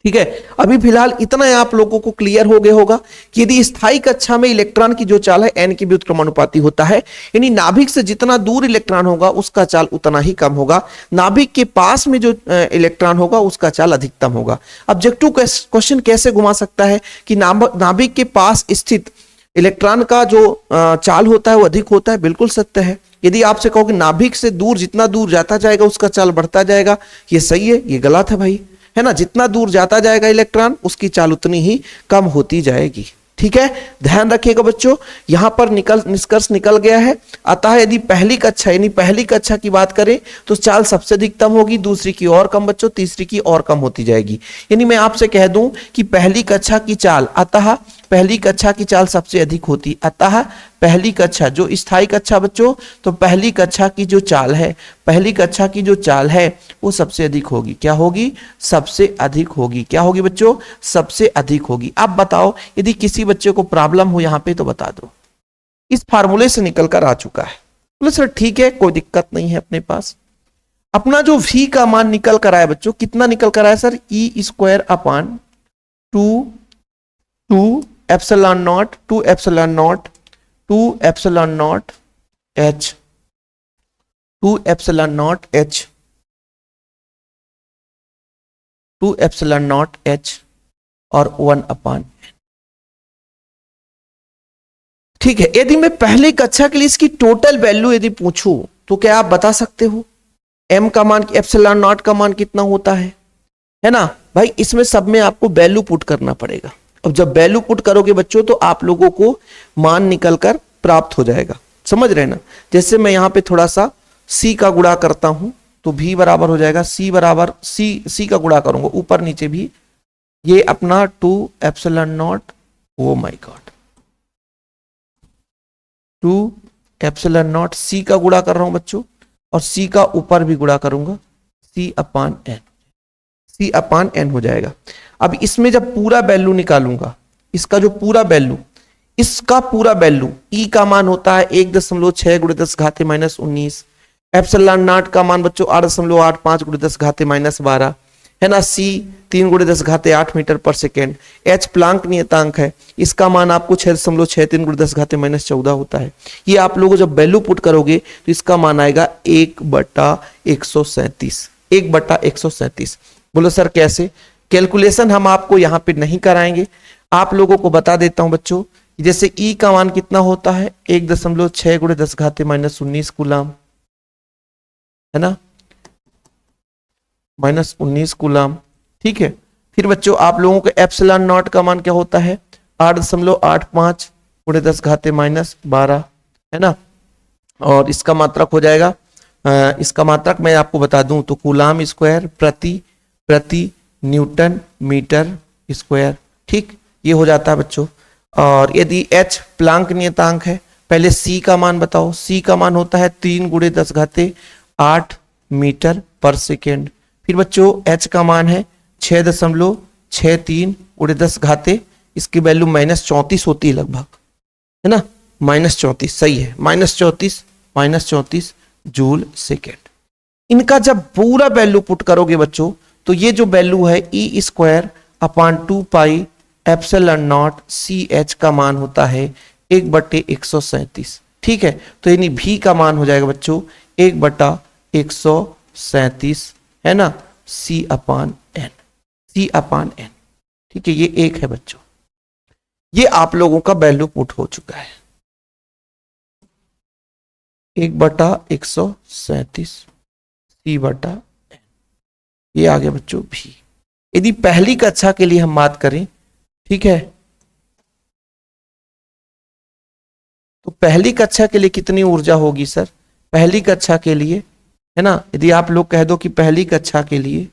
A: ठीक है। अभी फिलहाल इतना आप लोगों को क्लियर हो गया होगा कि यदि स्थायी कक्षा में इलेक्ट्रॉन की जो चाल है n के व्युत्क्रमानुपाती होता है, यानी नाभिक से जितना दूर इलेक्ट्रॉन होगा उसका चाल उतना ही कम होगा, नाभिक के पास में जो इलेक्ट्रॉन होगा उसका चाल अधिकतम होगा। ऑब्जेक्टिव क्वेश्चन कैसे घुमा सकता है कि नाभिक के पास स्थित इलेक्ट्रॉन का जो चाल होता है वो अधिक होता है, बिल्कुल सत्य है। यदि आपसे कहो कि नाभिक से दूर जितना दूर जाता जाएगा उसका चाल बढ़ता जाएगा, ये सही है, ये गलत है भाई, है ना। जितना दूर जाता जाएगा इलेक्ट्रॉन उसकी चाल उतनी ही कम होती जाएगी। ठीक है, ध्यान रखिएगा बच्चों, यहां पर निष्कर्ष निकल गया है। अतः यदि पहली कक्षा यानी पहली कक्षा की बात करें तो चाल सबसे अधिकतम होगी, दूसरी की और कम बच्चों, तीसरी की और कम होती जाएगी। यानी मैं आपसे कह दूं कि पहली कक्षा की चाल, अतः पहली कक्षा की चाल सबसे अधिक होती, अतः पहली कक्षा जो स्थायी कक्षा बच्चों, तो पहली कक्षा की जो चाल है, पहली कक्षा की जो चाल है वो सबसे अधिक होगी। क्या होगी, सबसे अधिक होगी। क्या होगी बच्चों, सबसे अधिक होगी। अब बताओ यदि किसी बच्चे को प्रॉब्लम हो यहां पे तो बता दो। इस फार्मूले से निकल कर आ चुका है, बोले सर ठीक है कोई दिक्कत नहीं है, अपने पास अपना जो v का मान निकल कर आया बच्चों, कितना निकल कर आया sir, e² 2 epsilon naught 2 epsilon naught 2 epsilon not h 2 epsilon not h 2 epsilon not h और 1/n। ठीक है, यदि मैं पहली कक्षा के लिए इसकी टोटल वैल्यू यदि पूछूं तो क्या आप बता सकते हो m का मान एप्सिलॉन नॉट का मान कितना होता है ना भाई। इसमें सब में आपको वैल्यू पुट करना पड़ेगा। अब जब वैल्यू पुट करोगे बच्चों तो आप लोगों को मान निकल कर प्राप्त हो जाएगा, समझ रहे ना। जैसे मैं यहां पे थोड़ा सा c का गुणा करता हूं तो v बराबर हो जाएगा c बराबर c का गुणा करूंगा ऊपर नीचे भी, ये अपना 2 epsilon not, oh my God 2 epsilon not c का गुणा कर रहा हूं बच्चों, और c का ऊपर भी गुणा करूंगा c अपान n हो जाएगा। अब इसमें जब पूरा वैल्यू निकालूंगा, इसका जो पूरा वैल्यू, इसका पूरा वैल्यू e का मान होता है 1.6 गुणे 10 घाते माइनस 19, एप्सिलॉन नॉट का मान बच्चों 8.85 गुणे 10 घाते माइनस 12 है ना, c 3 गुणे 10 घाते 8 मीटर पर सेकेंड, h प्लांक नियतांक है, इसका मान आपको 6.63 गुणे 10 घाते माइनस 14 होता है। ये आप लोगों जब वैल्यू पुट करोगे तो इसका मान आएगा 1/137, 1/137। बोलो सर कैसे? कैलकुलेशन हम आपको यहां पे नहीं कराएंगे, आप लोगों को बता देता हूं बच्चों। जैसे ई का मान कितना होता है 1.6 गुणे 10 घाते माइनस 19 कूलाम है ना, माइनस 19 कूलाम। ठीक है, फिर बच्चों आप लोगों को एप्सिलॉन नॉट का मान क्या होता है 8.85 गुणे 10 घाते माइनस 12 है ना, और इसका मात्रक हो जाएगा, इसका मात्रक मैं आपको बता दूं तो कूलाम स्क्वायर प्रति न्यूटन मीटर स्क्वायर। ठीक, ये हो जाता है बच्चों। और यदि h प्लांक नियतांक है, पहले c का मान बताओ, c का मान होता है 3 गुणे 10 घाते 8 मीटर पर सेकेंड। फिर बच्चों h का मान है 6.63 गुणे 10 घाते, इसकी वैल्यू -34 होती है लगभग है ना, -34 सही है, -34 जूल सेकेंड। इनका जब पूरा वैल्यू पुट करोगे बच्चों तो ये जो वैल्यू है E square upon 2 pi epsilon naught C H का मान होता है 1/137। ठीक है, तो यानी भी का मान हो जाएगा बच्चों 1/137 है ना, सी अपान एन। ठीक है, ये एक है बच्चों, ये आप लोगों का वैल्यू पुट हो चुका है 1/137 सी/n। ये आ गया बच्चों भी। यदि पहली कक्षा के लिए हम बात करें, ठीक है, तो पहली कक्षा के लिए कितनी ऊर्जा होगी सर? पहली कक्षा के लिए है ना, यदि आप लोग कह दो कि पहली कक्षा के लिए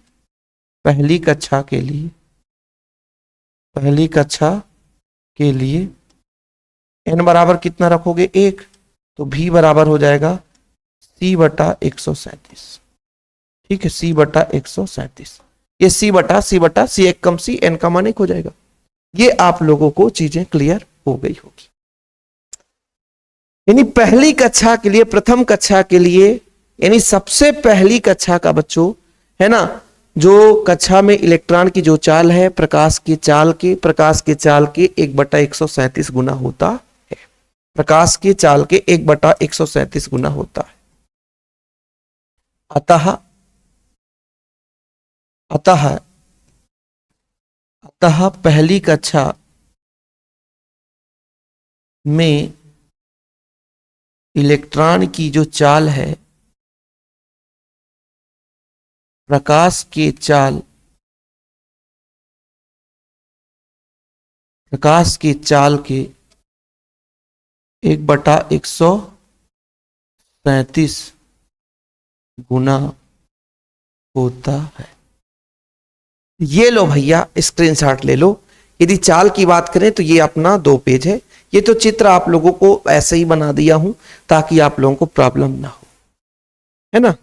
A: n बराबर कितना रखोगे 1, तो v बराबर हो जाएगा c/137। ठीक है, c/137, ये c एक कम c n का मान 1 हो जाएगा। ये आप लोगों को चीजें क्लियर हो गई होगी। यानी पहली कक्षा के लिए, प्रथम कक्षा के लिए, यानी सबसे पहली कक्षा का बच्चों है ना, जो कक्षा में इलेक्ट्रॉन की जो चाल है प्रकाश के चाल के 1/137 गुना होता है, प्रकाश के चाल के 1/137 गुना होता है। अतः पहली कक्षा में इलेक्ट्रॉन की जो चाल है प्रकाश के चाल के 1/137 गुना होता है। ये लो भैया स्क्रीनशॉट ले लो। यदि चाल की बात करें तो ये अपना 2 पेज है, ये तो चित्र आप लोगों को ऐसे ही बना दिया हूं ताकि आप लोगों को प्रॉब्लम ना हो, है ना।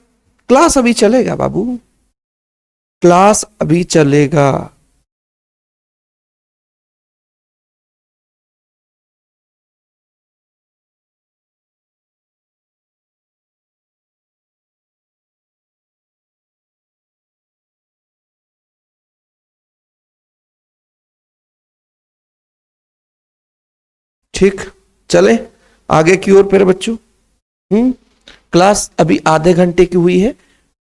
A: क्लास अभी चलेगा बाबू, क्लास अभी चलेगा। ठीक, चले आगे की ओर। फिर बच्चों क्लास अभी आधे घंटे की हुई है,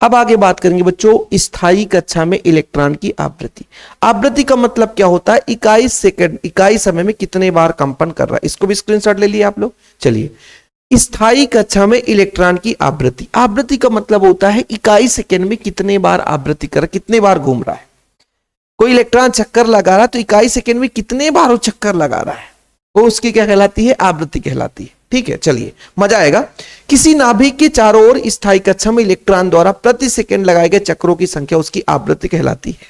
A: अब आगे बात करेंगे बच्चों स्थायी कक्षा में इलेक्ट्रॉन की आवृत्ति। आवृत्ति का मतलब क्या होता है? इकाई सेकंड, इकाई समय में कितने बार कंपन कर रहा है। इसको भी स्क्रीनशॉट ले लिए आप लोग। चलिए स्थायी कक्षा में इलेक्ट्रॉन की आवृत्ति, आवृत्ति का मतलब होता है इकाई सेकंड में कितने बार आवृत्ति कर, कितने बार घूम रहा है। कोई इलेक्ट्रॉन चक्कर लगा रहा है तो इकाई सेकंड में कितने बार वो चक्कर लगा रहा है, वो उसकी क्या कहलाती है? आवृत्ति कहलाती है। ठीक है, चलिए मजा आएगा। किसी नाभिक के चारों ओर स्थायी कक्षा में इलेक्ट्रॉन द्वारा प्रति सेकंड लगाए गए चक्रों की संख्या उसकी आवृत्ति कहलाती है।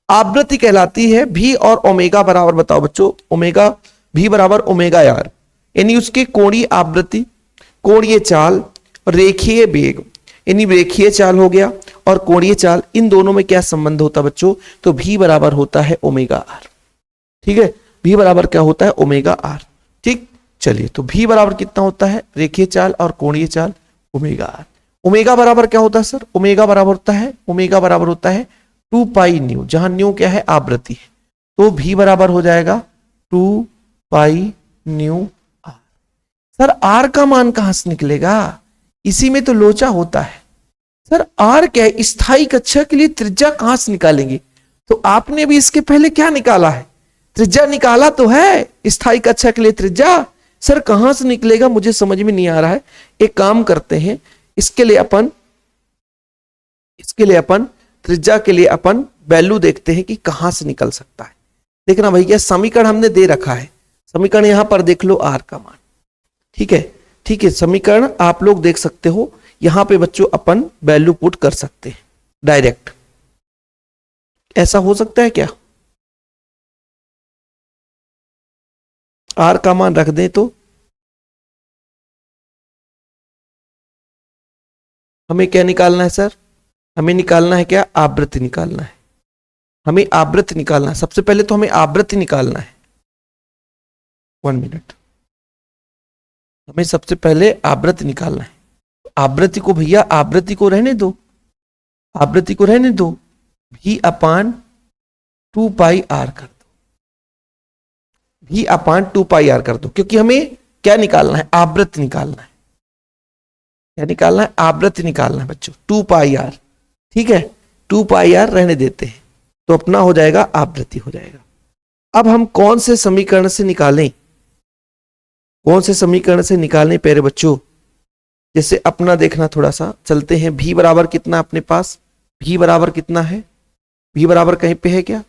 A: आवृत्ति कहलाती है भी और ओमेगा बराबर, बताओ बच्चों, ओमेगा भी बराबर ओमेगा आर, यानी उसके कोणीय आवृत्ति, कोणीय चाल, रेखीय वेग, यानी रेखीय चाल हो गया और कोणीय चाल, इन दोनों में क्या संबंध होता है बच्चों? तो भी बराबर होता है ओमेगा आर। ठीक है, भी बराबर क्या होता है? Omega R. ठीक, चलिए तो भी बराबर कितना होता है? रेखीय चाल और कोणीय चाल, ओमेगा आर। ओमेगा बराबर क्या होता है सर? ओमेगा बराबर होता है, ओमेगा बराबर होता है 2 पाई न्यू, जहां न्यू क्या है? आवृत्ति है, तो भी बराबर हो जाएगा 2 pi nu R. Sir R का मान कहां से निकलेगा? इसी में तो लोचा होता है। सर आर क्या है? स्थायी कक्षा के लिए त्रिज्या कहां से निकालेंगे? तो आपने भी इसके पहले क्या निकाला है? त्रिज्या निकाला तो है, स्थायी कक्षा के लिए त्रिज्या। सर कहां से निकलेगा मुझे समझ में नहीं आ रहा है। एक काम करते हैं, इसके लिए अपन त्रिज्या के लिए अपन वैल्यू देखते हैं कि कहां से निकल सकता है। देखना भैया, समीकरण हमने दे रखा है, समीकरण यहां पर देख लो आर का मान। ठीक है, ठीक है, समीकरण आप लोग देख सकते हो, यहां पे बच्चों अपन वैल्यू पुट कर सकते हैं डायरेक्ट। ऐसा हो सकता है क्या? आर का मान रख दें तो हमें क्या निकालना है सर? हमें निकालना है क्या? आवृत्ति निकालना है। हमें आवृत्ति निकालना है, सबसे पहले तो हमें आवृत्ति निकालना है। 1 मिनट, हमें सबसे पहले आवृत्ति निकालना है। आवृत्ति को भैया, आवृत्ति को रहने दो, आवृत्ति को रहने दो, भी अपान 2 पाई आर कर दो, भी अपान 2 पाई आर कर दो, क्योंकि हमें क्या निकालना है? आवृत्ति निकालना है। क्या निकालना है? आवृत्ति निकालना है बच्चों, 2 पाई आर। ठीक है, 2 पाई आर रहने देते हैं, तो अपना हो जाएगा आवृत्ति हो जाएगा। अब हम कौन से समीकरण से निकालें? कौन से समीकरण से निकालने प्यारे बच्चों? जैसे अपना देखना, थोड़ा सा चलते हैं। भी बराबर कितना अपने पास? भी बराबर कितना है? भी बराबर कहीं पे है क्या?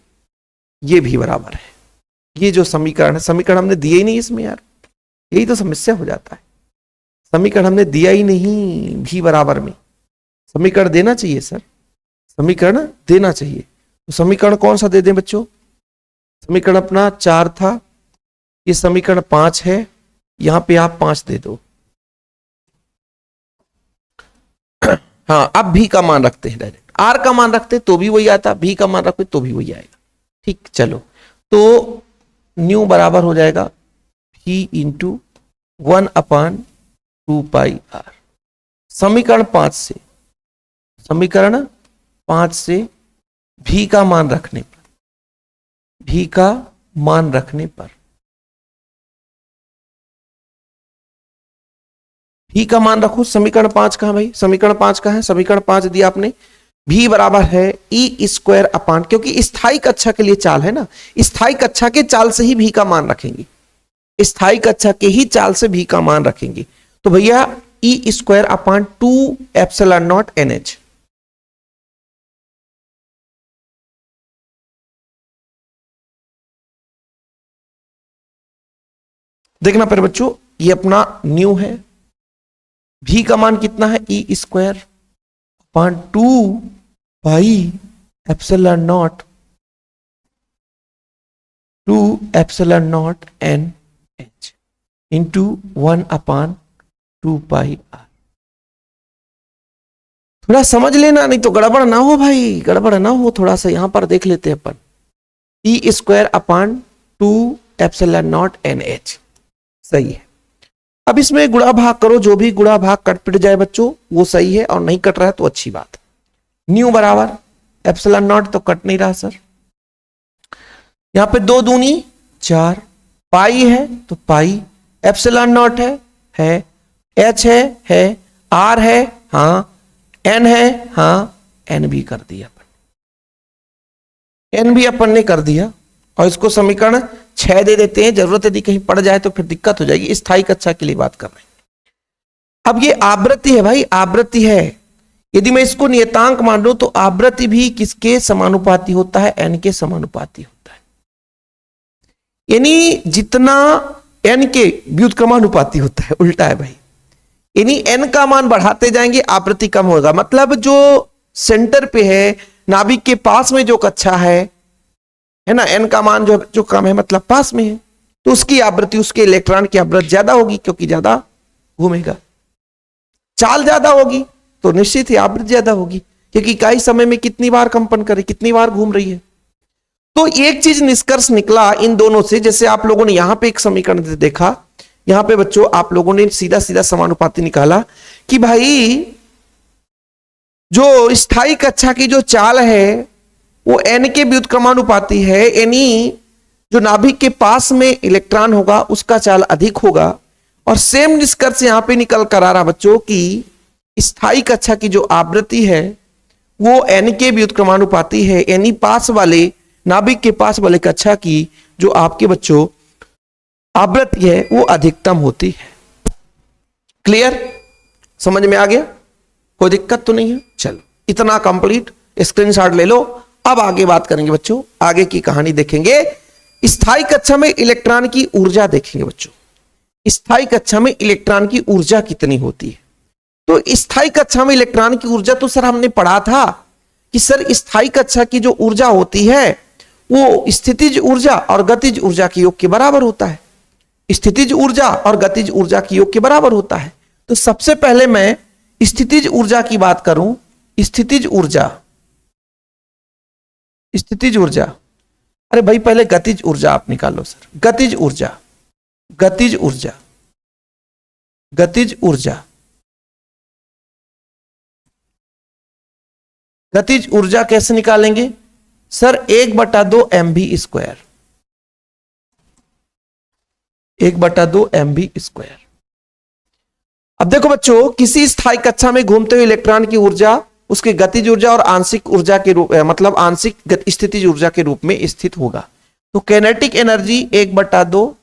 A: ये भी बराबर है। ये जो समीकरण है, समीकरण हमने दिया ही नहीं इसमें यार, यही तो समस्या हो जाता है। समीकरण हमने दिया ही नहीं भी बराबर में। समीकरण देना चाहिए सर, समीकरण देना चाहिए। तो समीकरण कौन सा दे दें बच्चों? समीकरण अपना 4 था, ये समीकरण 5 है, यहां पे आप 5 दे दो। हाँ, अब भी का मान रखते हैं डायरेक्ट, आर का मान रखते तो भी वही आता, भी का मान रखते तो भी वही आएगा। ठीक, चलो तो न्यू बराबर हो जाएगा भी इंटू 1 अपान 2 पाई आर। समीकरण 5 से, समीकरण 5 से भी का मान रखने पर, भी का मान रखने पर, भी का मान रखो। समीकरण 5 कहां भाई? समीकरण 5 कहां है? समीकरण 5 दिया आपने, भी बराबर है ई स्क्वायर अपान, क्योंकि स्थायी कक्षा के लिए चाल है ना, स्थायी कक्षा के चाल से ही भी का मान रखेंगे, स्थायी कक्षा के ही चाल से भी का मान रखेंगे। तो भैया E square upon 2 epsilon naught NH। देखना पर बच्चों, ये अपना न्यू है, भी का मान कितना है? E square upon 2 pi epsilon naught 2 epsilon naught NH into 1 upon 2 pi R. थोड़ा समझ लेना, नहीं तो गड़बड़ ना हो भाई, गड़बड़ ना हो। थोड़ा सा यहां पर देख लेते हैं अपन, E square upon 2 epsilon naught NH। सही है। अब इसमें गुणा भाग करो, जो भी गुणा भाग कट पिट जाए बच्चों वो सही है, और नहीं कट रहा है तो अच्छी बात है। न्यू बराबर एप्सिलॉन नॉट तो कट नहीं रहा सर, यहां पे 2 दूनी 4, पाई है तो पाई, एप्सिलॉन नॉट है, एच है, आर है, हाँ, n है, हाँ n भी कर दिया अपन, n भी अपन ने कर दिया और इसको समीकरण 6 दे देते हैं, जरूरत यदि कहीं पड़ जाए तो फिर दिक्कत हो जाएगी। स्थायी कक्षा के लिए बात कर रहे हैं। अब ये आवृत्ति है भाई, आवृत्ति है, यदि मैं इसको नियतांक मान लूं तो आवृत्ति भी किसके समानुपाती होता है, n के समानुपाती होता है। यानी जितना n के व्युत्क्रमानुपाती होता है, उल्टा है भाई। यानी n का मान बढ़ाते जाएंगे आवृत्ति कम होगा, मतलब जो सेंटर पे है, नाभिक के पास में जो कक्षा है ना, n का मान जो कम है मतलब पास में है, तो उसकी आवृत्ति, उसके इलेक्ट्रॉन की आवृत्ति ज्यादा होगी क्योंकि ज्यादा घूमेगा। चाल ज्यादा होगी तो निश्चित ही आवृत्ति ज्यादा होगी, क्योंकि इकाई समय में कितनी बार कंपन करे, कितनी बार घूम रही है। तो एक चीज निष्कर्ष निकला इन दोनों से, जैसे आप लोगों ने यहां पे एक समीकरण देखा, यहां पे बच्चों आप लोगों ने सीधा सीधा समानुपाती निकाला कि भाई जो स्थायी कक्षा की जो चाल है वो n के व्युत्क्रमानुपाती है, यानी जो नाभिक के पास में इलेक्ट्रॉन होगा उसका चाल अधिक होगा। और सेम निष्कर्ष यहां पे निकल कर आ रहा बच्चों कि स्थायी कक्षा की जो आवृत्ति है वो n के व्युत्क्रमानुपाती है, यानी पास वाले नाभिक के पास वाले कक्षा की जो आपके बच्चों आवृत्ति है वो अधिकतम होती है। क्लियर, समझ में आ गया, कोई दिक्कत तो नहीं है। चलो इतना कंप्लीट, स्क्रीनशॉट ले लो। अब आगे बात करेंगे बच्चों, आगे की कहानी देखेंगे। स्थायी कक्षा में इलेक्ट्रॉन की ऊर्जा देखेंगे बच्चों, स्थायी कक्षा में इलेक्ट्रॉन की ऊर्जा कितनी होती है। तो स्थायी कक्षा में इलेक्ट्रॉन की ऊर्जा तो सर हमने पढ़ा था कि सर स्थायी कक्षा की जो ऊर्जा होती है वो स्थितिज ऊर्जा और गतिज ऊर्जा के योग के बराबर होता है। स्थितिज ऊर्जा और गतिज ऊर्जा के योग के बराबर होता है। तो सबसे पहले मैं स्थितिज ऊर्जा की बात करूं, स्थितिज ऊर्जा, स्थितिज ऊर्जा, अरे भाई पहले गतिज ऊर्जा आप निकालो सर, गतिज ऊर्जा, गतिज ऊर्जा, गतिज ऊर्जा, गतिज ऊर्जा कैसे निकालेंगे सर, 1/2 mv², 1/2 mv²। अब देखो बच्चों, किसी स्थायी कक्षा में घूमते हुए इलेक्ट्रॉन की ऊर्जा उसके गतिज ऊर्जा और आंशिक ऊर्जा के रूप मतलब आंशिक स्थितिज ऊर्जा के रूप में स्थित होगा। तो कैनेटिक एनर्जी 1/2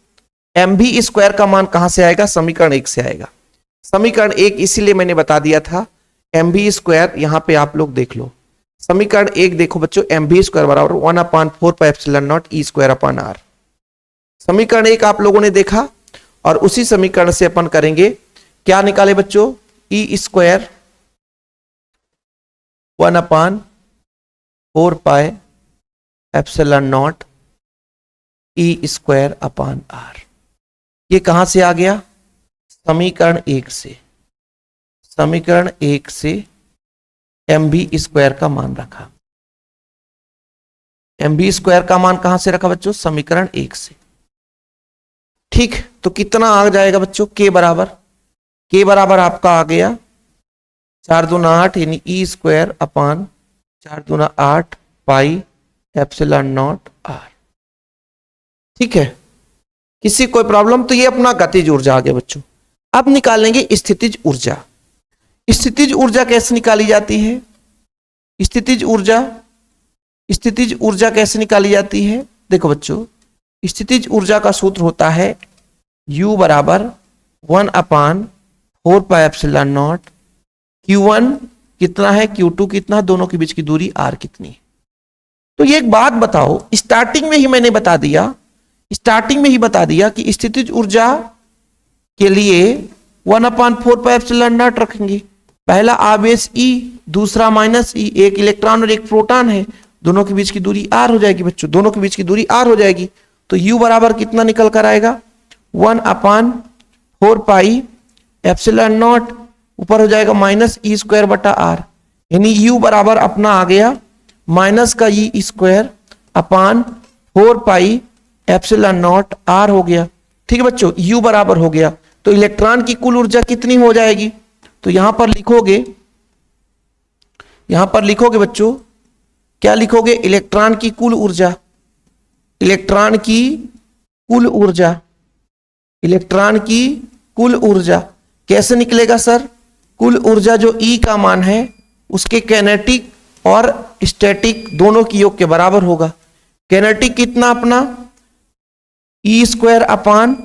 A: mv² का मान कहां से आएगा, समीकरण 1 से आएगा। समीकरण 1 इसीलिए मैंने बता दिया था, mv², यहां पे आप लोग देख लो समीकरण 1 देखो बच्चों, mv² बराबर 1/4πε0 e²/r। समीकरण 1 आप लोगों ने देखा और उसी समीकरण से अपन करेंगे क्या निकाले बच्चों, e² 1/4πε0 e²/r। ये कहां से आ गया, समीकरण 1 से, समीकरण 1 से mv² का मान रखा। mv² का मान कहां से रखा बच्चों, समीकरण 1 से। ठीक, तो कितना आ जाएगा बच्चों, k बराबर आपका आ गया 4 दूना 8, यानी e²/4 दूना 8 πε0 r। ठीक है, किसी कोई प्रॉब्लम, तो ये अपना गतिज ऊर्जा आ गया बच्चों। अब निकालेंगे स्थितिज ऊर्जा। स्थितिज ऊर्जा कैसे निकाली जाती है, स्थितिज ऊर्जा, स्थितिज ऊर्जा कैसे निकाली जाती है, देखो बच्चों, स्थितिज ऊर्जा का सूत्र होता है U बराबर 1/4πε0, Q1 कितना है, Q2 कितना, दोनों के बीच की दूरी R कितनी है। तो ये एक बात बताओ, स्टार्टिंग में ही मैंने बता दिया, स्टार्टिंग में ही बता दिया कि स्थितिज ऊर्जा के लिए 1/4πε0 रखेंगे। पहला आवेश E, दूसरा माइनस E, एक इलेक्ट्रॉन और एक प्रोटॉन है, दोनों के बीच की दूरी R हो जाएगी बच्चों, दोनों के बीच की दूरी R हो जाएगी। तो U बराबर कितना निकल कर आएगा, 1/4πε0, ऊपर हो जाएगा -e²/r, यानी U बराबर अपना आ गया माइनस का e²/4πε0 हो गया। ठीक है बच्चों, U बराबर हो गया। तो इलेक्ट्रॉन की कुल ऊर्जा कितनी हो जाएगी, तो यहां पर लिखोगे, यहां पर लिखोगे बच्चों, क्या लिखोगे, इलेक्ट्रॉन की कुल ऊर्जा, इलेक्ट्रॉन की कुल ऊर्जा, इलेक्ट्रॉन की कुल ऊर्जा कैसे निकलेगा सर, कुल ऊर्जा जो E का मान है उसके कैनेटिक और स्टैटिक दोनों की योग के बराबर होगा। कैनेटिक कितना अपना E square upon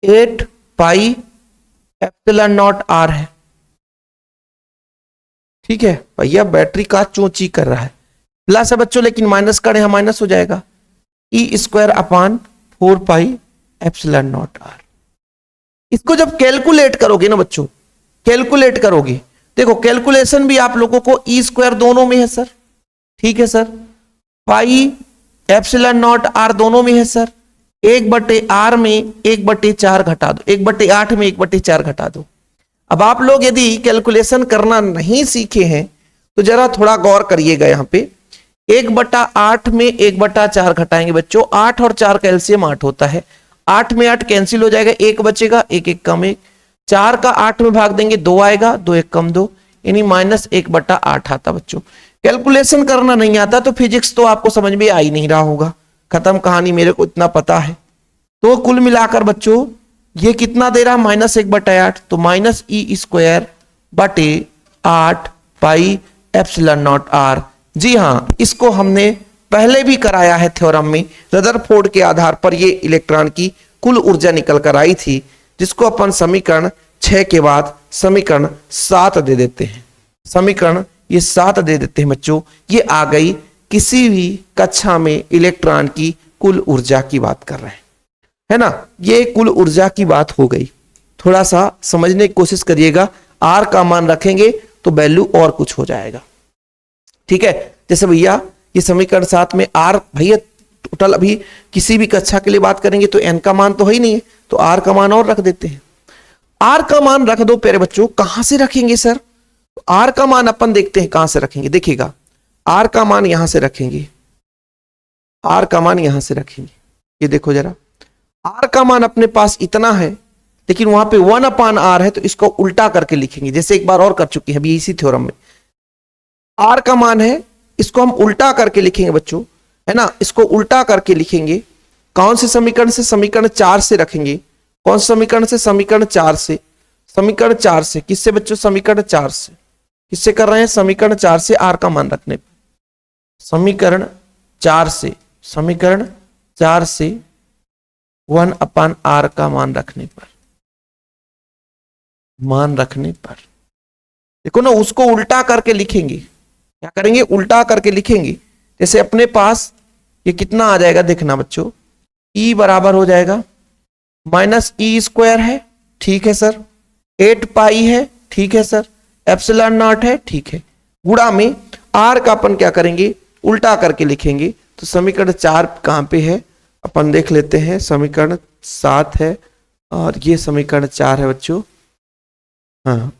A: 8 pi epsilon naught R है। ठीक है भैया, बैटरी का चोंची कर रहा है, प्लस है बच्चों, लेकिन माइनस का यहां माइनस हो जाएगा। E square upon 4 pi epsilon naught R. इसको जब कैलकुलेट करोगे ना बच्चों, कैलकुलेट करोगे, देखो कैलकुलेशन भी आप लोगों को ई स्क्वायर दोनों में है सर, ठीक है sir, pi epsilon naught R दोनों में है सर, 1/r में 1/4 घटा दो, 1/8 में 1/4 घटा दो। अब आप लोग यदि कैलकुलेशन करना नहीं सीखे हैं तो जरा थोड़ा गौर करिएगा। यहां पे 1/8 में 1/4 घटाएंगे बच्चों, 8 और 4 का एलसीएम 8 होता है, 8 में 8 कैंसिल हो जाएगा, 1 बचेगा, 1 1 कम 1, 4 का 8 में भाग देंगे 2 आएगा, 2 1 कम 2, यानी -1/8 आता बच्चों। कैलकुलेशन करना नहीं आता तो फिजिक्स तो आपको समझ में आ ही नहीं रहा होगा, खत्म कहानी, मेरे को इतना पता है। तो कुल मिलाकर बच्चों ये कितना दे रहा, -1/8, तो -e²/8 pi epsilon naught R. जी हाँ, इसको हमने पहले भी कराया है थ्योरम में, रदरफोर्ड के आधार पर ये इलेक्ट्रॉन की कुल ऊर्जा निकल कर आई थी, जिसको अपन समीकरण 6 के बाद समीकरण 7 दे देते हैं। समीकरण ये 7 दे देते हैं बच्चों। ये आ गई किसी भी कक्षा में इलेक्ट्रॉन की कुल ऊर्जा की बात कर रहे हैं, है ना, ये कुल ऊर्जा की बात हो गई। थोड़ा सा समझने की कोशिश करिएगा, आर का मान रखेंगे तो वैल्यू और कुछ हो जाएगा। ठीक है, जैसे भैया ये समीकरण 7 में आर, भैया टोटल अभी किसी भी कक्षा के लिए बात करेंगे तो एन का मान तो है ही नहीं है, तो आर का मान और रख देते हैं। आर का मान रख दो प्यारे बच्चों, कहां से रखेंगे सर? तो आर का मान अपन देखते हैं कहां से रखेंगे। देखिएगा, आर का मान यहां से रखेंगे, आर का मान यहां से रखेंगे। ये देखो जरा, आर का मान अपने पास इतना है, लेकिन वहां पे 1/r है, तो इसको उल्टा करके लिखेंगे, जैसे एक बार और कर चुके हैं अभी इसी थ्योरम में। आर का मान है, इसको हम उल्टा करके लिखेंगे बच्चों, है ना, इसको उल्टा करके लिखेंगे। कौन से समीकरण से? समीकरण 4 से रखेंगे। कौन से समीकरण से? समीकरण 4 से। समीकरण 4 से किससे बच्चों? समीकरण 4 से। किससे कर रहे हैं? समीकरण 4 से आर का मान रखने पर। समीकरण 4 से, समीकरण 4 से 1/r का मान रखने पर, मान रखने पर देखो ना, उसको उल्टा करके लिखेंगे। क्या करेंगे? उल्टा करके लिखेंगे। जैसे अपने पास ये कितना आ जाएगा देखना बच्चों, E बराबर हो जाएगा -e² है, ठीक है सर, 8 पाई है, ठीक है सर, एप्सिलॉन नॉट है, ठीक है, गुणा में R का अपन क्या करेंगे? उल्टा करके लिखेंगे। तो समीकरण 4 कहां पे है अपन देख लेते हैं। समीकरण 7 है और ये समीकरण 4 है बच्चों। हाँ,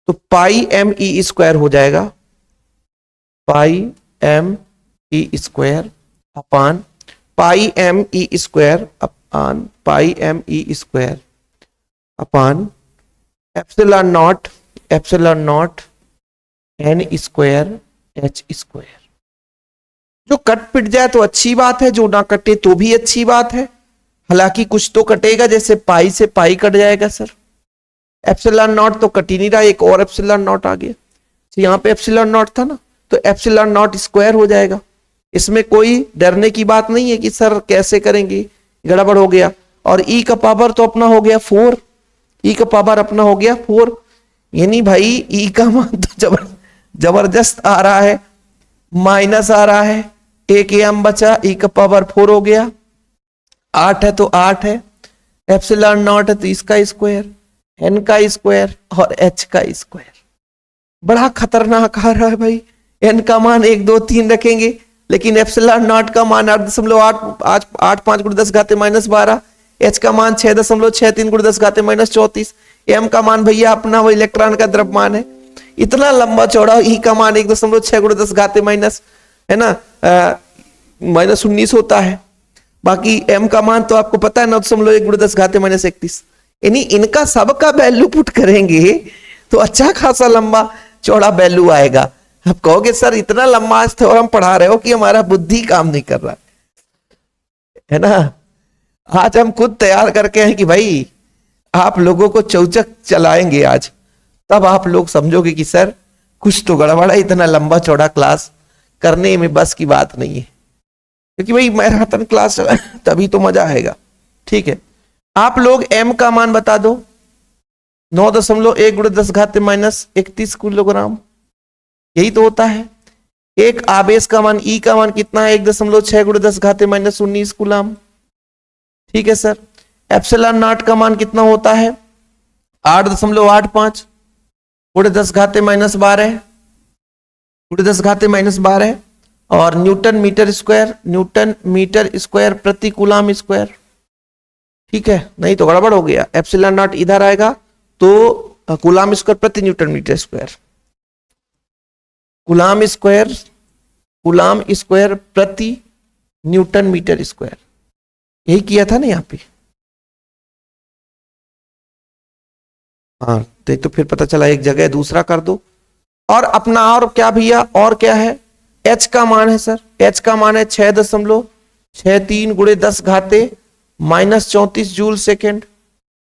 A: तो पाई m(e²) हो जाएगा, पाई m(e²) upon pi m(e²) upon pi m(e²) upon epsilon not n² h²। जो कट पिट जाए तो अच्छी बात है, जो ना कटे तो भी अच्छी बात है। हालांकि कुछ तो कटेगा, जैसे पाई से पाई कट जाएगा सर, एप्सिलॉन नॉट तो कट ही नहीं रहा, एक और एप्सिलॉन नॉट आ गया। तो यहाँ पे एप्सिलॉन नॉट था ना, तो एप्सिलॉन नॉट स्क्वायर हो जाएगा। इसमें कोई डरने की बात नहीं है कि सर कैसे करेंगे, गड़बड़ हो गया। और ई का पावर तो अपना हो गया 4, ई का पावर अपना हो गया 4, यानी भाई ई का मान तो जबरदस्त आ रहा है, माइनस आ रहा है, एक एम बचा, ई का पावर 4 हो गया, 8 है तो 8 है, एप्सिलॉन नॉट है तो इसका स्क्वायर, एन का स्क्वायर और एच का स्क्वायर। बड़ा खतरनाक आ रहा है भाई। एन का मान 1 2 3 रखेंगे, लेकिन एप्सिलॉन नॉट का मान 8.5 × 10 घाते -12, एच का मान 6.63 × 10 घाते -34, एम का मान भैया अपना वो इलेक्ट्रॉन का द्रव्यमान है, इतना लंबा चौड़ा। ई का मान 1.6 × 10 घाते माइनस, है ना, -19 होता है। बाकी एम का मान तो आपको पता है 9.1 × 10 घाते -31। यानी इनका सबका वैल्यू पुट करेंगे तो अच्छा खासा लंबा चौड़ा वैल्यू आएगा। आप कहोगे सर इतना लंबा आज थ्योरम पढ़ा रहे हो कि हमारा बुद्धि काम नहीं कर रहा है ना। आज हम खुद तैयार करके हैं कि भाई आप लोगों को चौचक चलाएंगे आज, तब आप लोग समझोगे कि सर कुछ तो गड़बड़ है, इतना लंबा चौड़ा क्लास करने में बस की बात नहीं है, क्योंकि भाई मैराथन क्लास तभी तो मजा आएगा। ठीक है, आप लोग m का मान बता दो। 9.1 × 10⁻³ किलोग्राम, यही तो होता है। एक आवेश का मान E का मान कितना है? 1.6 × 10⁻19 कूलम। ठीक है सर। एप्सिलॉन नॉट का मान कितना होता है? 8.85 × 10⁻12 × 10⁻12 और न्यूटन मीटर स्क्वायर प्रति कूलम स्क्वायर। ठीक है, नहीं तो गड़बड़ हो गया। एप्सिलॉन नॉट इधर आएगा तो कूलम स्क्वायर प्रति newton metre square, coulomb square प्रति न्यूटन मीटर स्क्वायर, यही किया था ना यहाँ पे। हाँ, तो फिर पता चला एक जगह दूसरा कर दो। और अपना और क्या भैया, और क्या है? h का मान है सर, h का मान है 6.63 × 10⁻34 जूल सेकेंड।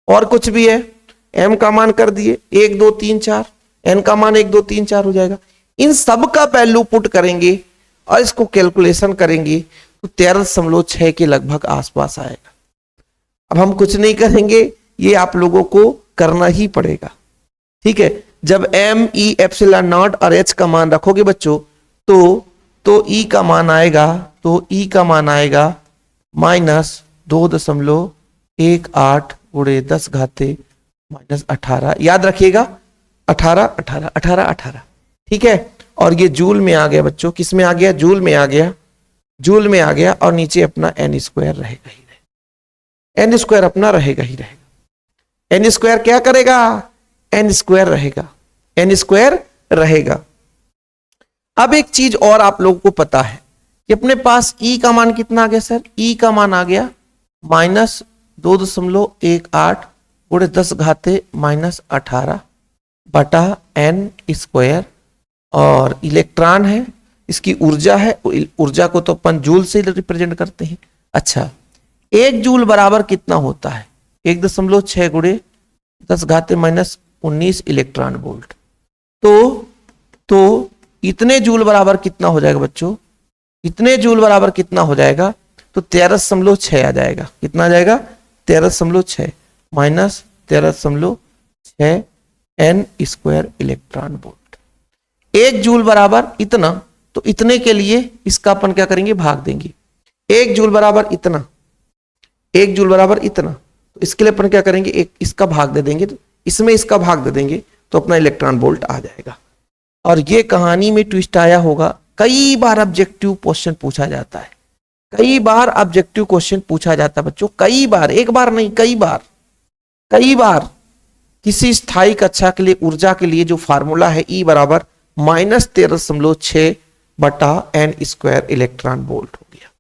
A: और कुछ भी है? m का मान कर दिए 1 2 3 4, n का मान 1 2 3 4 हो जाएगा। इन सब का वैल्यू पुट करेंगे और इसको कैलकुलेशन करेंगे तो 13.6 के लगभग आसपास आएगा। अब हम कुछ नहीं करेंगे, ये आप लोगों को करना ही पड़ेगा। ठीक है, जब m e एप्सिलॉन नॉट और h का मान रखोगे बच्चों तो e का मान आएगा -2.18 × 10⁻18। याद रखिएगा 18। ठीक है, और ये जूल में आ गया बच्चों, किस में आ गया? जूल में आ गया। और नीचे अपना n स्क्वायर रहेगा ही रहेगा, n स्क्वायर अपना रहेगा ही रहेगा। n स्क्वायर क्या करेगा? n स्क्वायर रहेगा। अब एक चीज और आप लोगों को पता है कि अपने पास E का मान कितना आ गया सर? E का मान आ गया -2.18 × 10⁻18 बटा n स्क्वायर। और इलेक्ट्रॉन है, इसकी ऊर्जा है, ऊर्जा को तो अपन जूल से रिप्रेजेंट करते हैं। अच्छा, 1 जूल बराबर कितना होता है? 1.6 × 10⁻19 इलेक्ट्रॉन वोल्ट। तो इतने जूल बराबर कितना हो जाएगा बच्चों? इतने जूल बराबर कितना हो जाएगा? तो 13.6 आ जाएगा। कितना आ जाएगा? 13.6 -13.6 n square electron volt. 1 joule बराबर इतना, तो इतने के लिए इसका अपन क्या करेंगे? भाग देंगे। 1 जूल बराबर इतना, तो इसके लिए अपन क्या करेंगे? एक इसका भाग दे देंगे, तो इसमें इसका भाग दे देंगे तो अपना इलेक्ट्रॉन वोल्ट आ जाएगा। और ये कहानी में ट्विस्ट आया होगा, कई बार ऑब्जेक्टिव क्वेश्चन पूछा जाता है, बच्चों, कई बार, एक बार नहीं, कई बार। किसी स्थायी कक्षा के लिए ऊर्जा के लिए जो फार्मूला है E बराबर -13.6 बटा n स्क्वायर इलेक्ट्रॉन वोल्ट हो गया।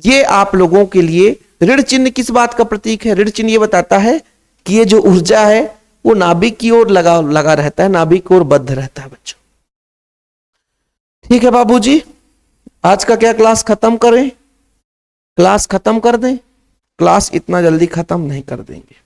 A: ये आप लोगों के लिए ऋण चिन्ह किस बात का प्रतीक है? ऋण चिन्ह ये बताता है कि ये जो ऊर्जा है वो नाभिक की ओर लगा रहता है, नाभिक की ओर बद्ध रहता है बच्चों। ठीक है बाबूजी, आज का क्या क्लास खत्म करें? क्लास खत्म कर दें? क्लास इतना जल्दी खत्म नहीं कर देंगे।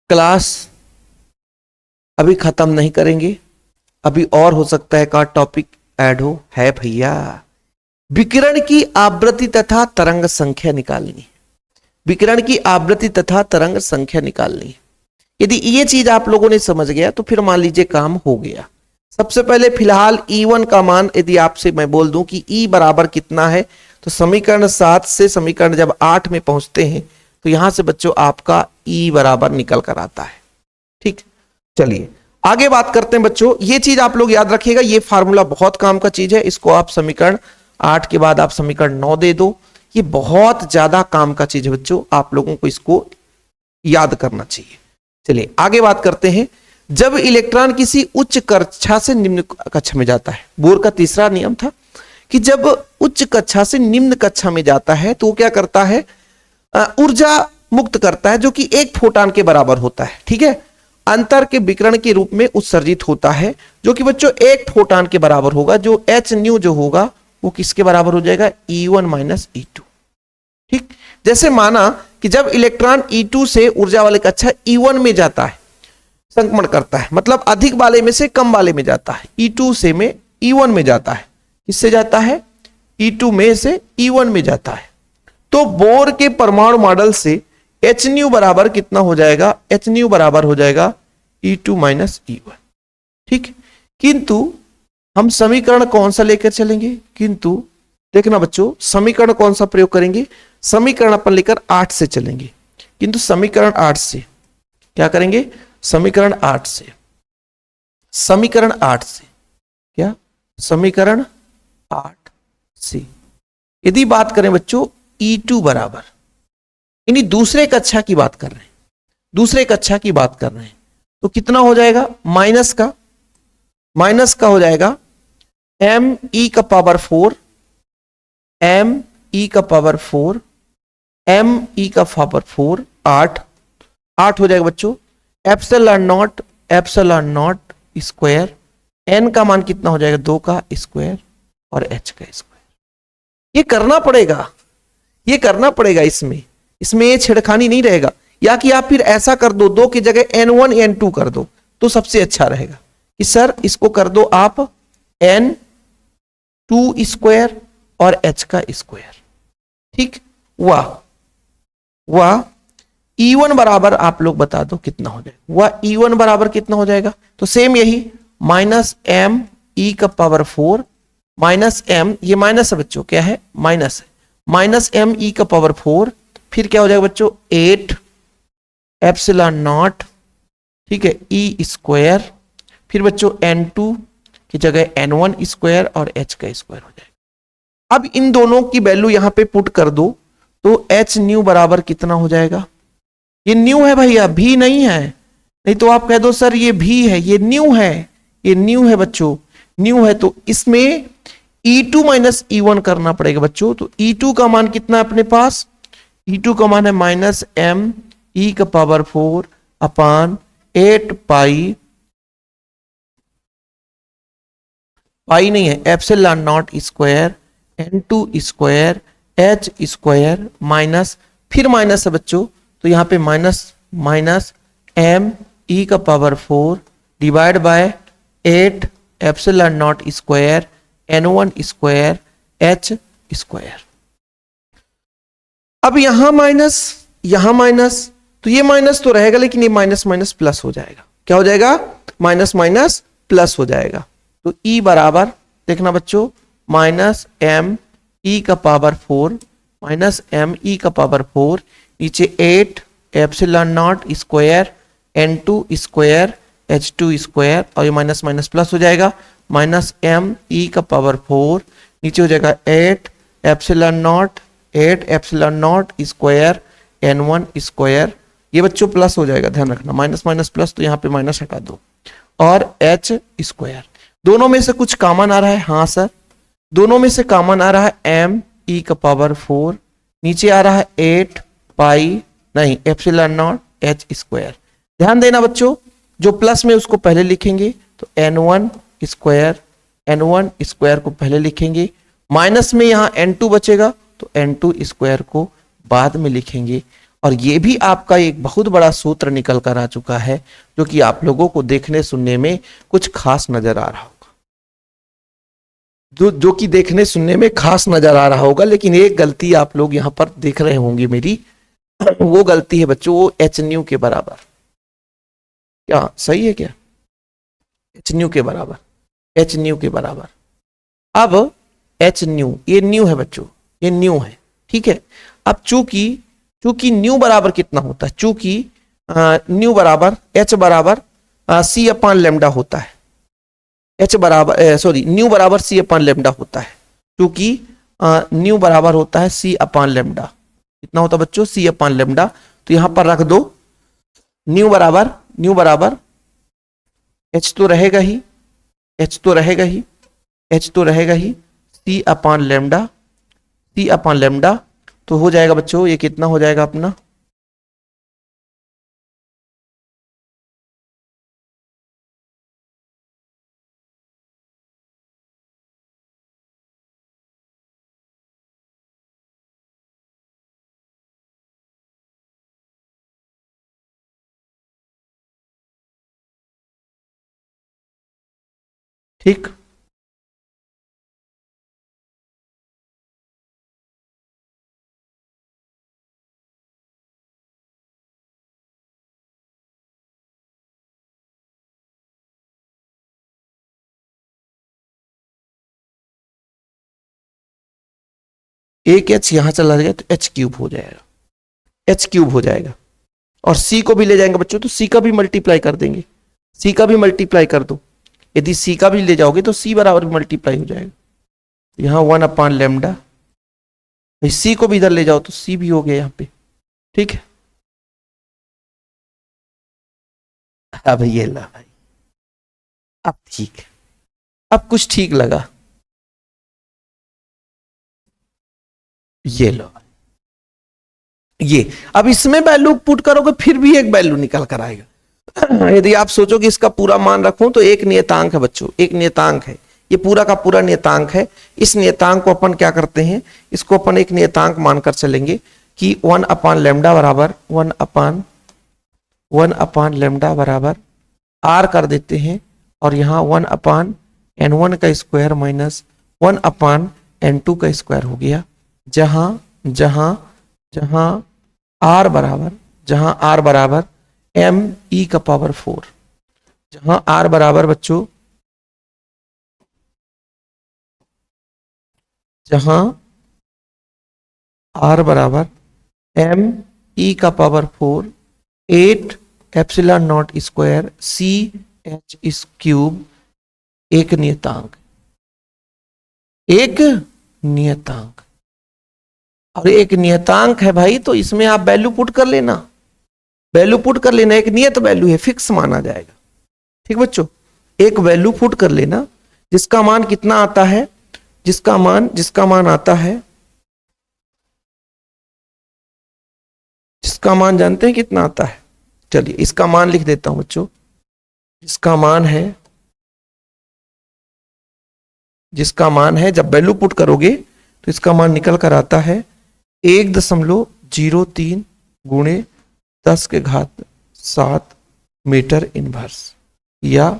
A: क्लास अभी खत्म नहीं करेंगे, अभी और हो सकता है का टॉपिक ऐड हो। है भैया, विकिरण की आवृत्ति तथा तरंग संख्या निकालनी। विकिरण की आवृत्ति तथा तरंग संख्या निकालनी। यदि ये चीज आप लोगों ने समझ गया तो फिर मान लीजिए काम हो गया। सबसे पहले फिलहाल E1 का मान यदि आपसे मैं बोल दूं कि E बराबर कितना है, तो समीकरण 7 से समीकरण जब 8 में पहुंचते हैं तो यहां से बच्चों आपका E बराबर निकल कर आता है। ठीक, चलिए आगे बात करते हैं बच्चों। ये चीज आप लोग याद रखिएगा, ये फार्मूला बहुत काम का चीज है। इसको आप समीकरण 8 के बाद आप समीकरण 9 दे दो, ये बहुत ज्यादा काम का चीज है बच्चों, आप लोगों को इसको याद करना चाहिए। चलिए आगे बात करते हैं। जब इलेक्ट्रॉन किसी उच्च कक्षा से निम्न कक्षा में जाता है, बोर का तीसरा नियम था कि जब उच्च कक्षा से निम्न कक्षा में जाता है तो वो क्या करता है, ऊर्जा मुक्त करता है जो कि 1 फोटान के बराबर होता है। ठीक है, अंतर के विकिरण के रूप में उत्सर्जित होता है जो कि बच्चों 1 फोटान के बराबर होगा। जो एच न्यू जो होगा वो किसके बराबर हो जाएगा, E1 माइनस E2। ठीक, जैसे माना कि जब इलेक्ट्रॉन E2 से ऊर्जा वाले कक्षा E1 में जाता है, संक्रमण करता है, मतलब अधिक वाले में से कम वाले में जाता है, E2 से में E1 में जाता है। किससे जाता है, E2 में से E1 में जाता है। तो बोर के परमाणु मॉडल से एच न्यू बराबर कितना हो जाएगा, एच न्यू बराबर हो जाएगा E2 माइनस E1। ठीक, किंतु हम समीकरण कौन सा लेकर चलेंगे, किंतु देखना बच्चों समीकरण कौन सा प्रयोग करेंगे, समीकरण अपन लेकर 8 से चलेंगे। किंतु समीकरण 8 से क्या करेंगे, समीकरण 8 से, समीकरण 8 से क्या, समीकरण 8 से यदि बात करें बच्चों E2 बराबर, यानी दूसरे कक्षा की बात कर रहे हैं, दूसरे कक्षा की बात कर रहे हैं, तो कितना हो जाएगा, माइनस का हो जाएगा ME का पावर 4, ME का पावर 4, ME का पावर 4, 8 हो जाएगा बच्चों, एप्सिलॉन नॉट स्क्वायर, n का मान कितना हो जाएगा, 2 का स्क्वायर और h का स्क्वायर। ये करना पड़ेगा, ये करना पड़ेगा, इसमें ये छेड़खानी नहीं रहेगा। या कि आप फिर ऐसा कर दो, 2 की जगह N1 N2 कर दो तो सबसे अच्छा रहेगा कि सर इसको कर दो आप N2 स्क्वायर और h का स्क्वायर। ठीक, वाह E1 बराबर आप लोग बता दो कितना हो जाएगा, वह E1 बराबर कितना हो जाएगा, तो सेम यही माइनस M E का पावर 4 माइनस M, ये माइनस है बच्चों, क्या है, माइनस है, माइनस M E का पावर 4, फिर क्या हो जाएगा बच्चों 8 एप्सिलॉन नॉट, ठीक है, E स्क्वायर, फिर बच्चों N2 की जगह N1 स्क्वायर और h का स्क्वायर हो जाएगा। अब इन दोनों की वैल्यू यहां पे पुट कर दो तो h न्यू बराबर कितना हो जाएगा, ये न्यू है भैया, भी नहीं है, नहीं तो आप कह दो सर ये भी है, ये न्यू है, ये न्यू है बच्चों, न्यू है, तो इसमें E2 माइनस E1 करना पड़ेगा बच्चों। तो E2 का मान कितना है अपने पास, E2 का मान है माइनस M E का पावर 4 अपान 8 पाई नहीं है, epsilon naught square N2 square h square minus, फिर माइनस है बच्चों, तो यहां पे माइनस M E का power 4 divide by 8 epsilon naught square N1 square h square. अब यहां माइनस, तो ये माइनस तो रहेगा लेकिन ये माइनस माइनस प्लस हो जाएगा, क्या हो जाएगा, माइनस माइनस प्लस हो जाएगा। तो E बराबर देखना बच्चों माइनस M E का पावर 4 माइनस M E का पावर 4, नीचे 8 epsilon naught square N2 square H2 square, और ये माइनस माइनस प्लस हो जाएगा, माइनस M E का पावर 4, नीचे हो जाएगा 8 epsilon naught square N1 square, ये बच्चों प्लस हो जाएगा, ध्यान रखना, माइनस माइनस प्लस, तो यहाँ पे माइनस हटा दो, और h स्क्वायर। दोनों में से कुछ कॉमन आ रहा है, हाँ सर, दोनों में से कॉमन आ रहा है M E का पावर 4, नीचे आ रहा है 8 पाई नहीं एप्सिलॉन नॉट h स्क्वायर। ध्यान देना बच्चों, जो प्लस में उसको पहले लिखेंगे तो N1 स्क्वायर को पहले लिखेंगे, माइनस में यहाँ N2 बचेगा तो N2 स्क्वायर को बाद में लिखेंगे। और ये भी आपका एक बहुत बड़ा सूत्र निकल कर आ चुका है जो कि आप लोगों को देखने सुनने में कुछ खास नजर आ रहा होगा, जो कि देखने सुनने में खास नजर आ रहा होगा, लेकिन एक गलती आप लोग यहां पर देख रहे होंगे मेरी, वो गलती है बच्चों, वो h न्यू के बराबर, क्या सही है क्या, h न्यू के बराबर, h न्यू के बराबर। अब h न्यू, ये न्यू है बच्चों, ये न्यू है, ठीक है। अब चूंकि न्यू बराबर कितना होता है, चूंकि न्यू बराबर h बराबर c अपान लेमडा होता है, h बराबर न्यू बराबर c अपान लेमडा होता है, क्योंकि न्यू बराबर होता है c अपान लेमडा, कितना होता है बच्चों, c अपान लेमडा। तो यहां पर रख दो न्यू बराबर h तो रहेगा ही, h तो रहेगा ही सी अपॉन लेमडा, सी अपॉन लेमडा, तो हो जाएगा बच्चों ये कितना हो जाएगा अपना, ठीक। एक एच यहां चला गया तो एच क्यूब हो जाएगा, एच क्यूब हो जाएगा। और सी को भी ले जाएंगे बच्चों तो सी का भी मल्टीप्लाई कर देंगे, सी का भी मल्टीप्लाई कर दो, यदि सी का भी ले जाओगे तो सी बराबर मल्टीप्लाई हो जाएगा। यहां 1 अपॉन लेमडा, सी को भी इधर ले जाओ तो सी भी हो गया यहां पे, ठीक है। अब ये ला भाई, अब ठीक है, अब कुछ ठीक लगा, ये लो ये। अब इसमें वैल्यू पुट करोगे फिर भी एक वैल्यू निकल कर आएगा। यदि आप सोचो कि इसका पूरा मान रखूं तो एक नियतांक है बच्चों, एक नियतांक है, ये पूरा का पूरा नियतांक है। इस नियतांक को अपन क्या करते हैं, इसको अपन एक नियतांक मानकर चलेंगे कि 1 अपॉन लेमडा बराबर 1 अपॉन लेमडा बराबर आर कर देते हैं, और यहाँ 1 अपॉन n1 का स्क्वायर माइनस 1 अपॉन n2 का स्क्वायर हो गया, जहां जहां जहां आर बराबर m e का पावर 4, जहां आर बराबर बच्चों, जहां आर बराबर m e का power 4 8 epsilon naught square C H is cube, एक नियतांक, एक नियतांक। और एक नियतांक है भाई तो इसमें आप वैल्यू पुट कर लेना, वैल्यू पुट कर लेना, एक नियत वैल्यू है, फिक्स माना जाएगा, ठीक बच्चों। एक वैल्यू पुट कर लेना जिसका मान कितना आता है, जिसका मान आता है, जिसका मान जानते हैं कितना आता है, चलिए इसका मान लिख देता हूं बच्चों, जिसका मान है जब वैल्यू पुट करोगे तो इसका मान निकल कर आता है 1.03 गुणे 10 के घात 7 मीटर इनवर्स, या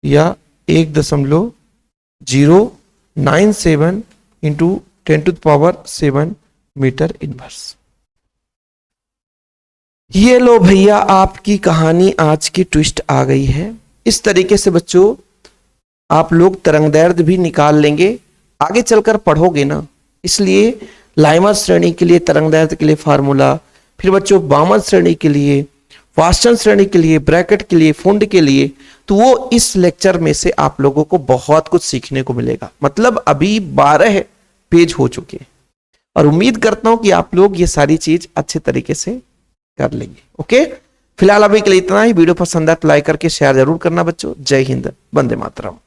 A: 1.097 इंटू 10⁻7 मीटर इनवर्स। ये लो भैया आपकी कहानी आज की ट्विस्ट आ गई है। इस तरीके से बच्चों आप लोग तरंगदैर्ध्य भी निकाल लेंगे, आगे चलकर पढ़ोगे ना, इसलिए लाइमर श्रेणी के लिए तरंगदैर्ध्य के लिए फार्मूला, फिर बच्चों बामन श्रेणी के लिए, वास्टन श्रेणी के लिए, ब्रैकेट के लिए, फुंड के लिए, तो वो इस लेक्चर में से आप लोगों को बहुत कुछ सीखने को मिलेगा। मतलब अभी 12 पेज हो चुके हैं और उम्मीद करता हूं कि आप लोग ये सारी चीज अच्छे तरीके से कर लेंगे। ओके, फिलहाल अभी के लिए इतना ही। वीडियो पसंद आए तो लाइक करके शेयर जरूर करना बच्चों। जय हिंद, वंदे मातरम।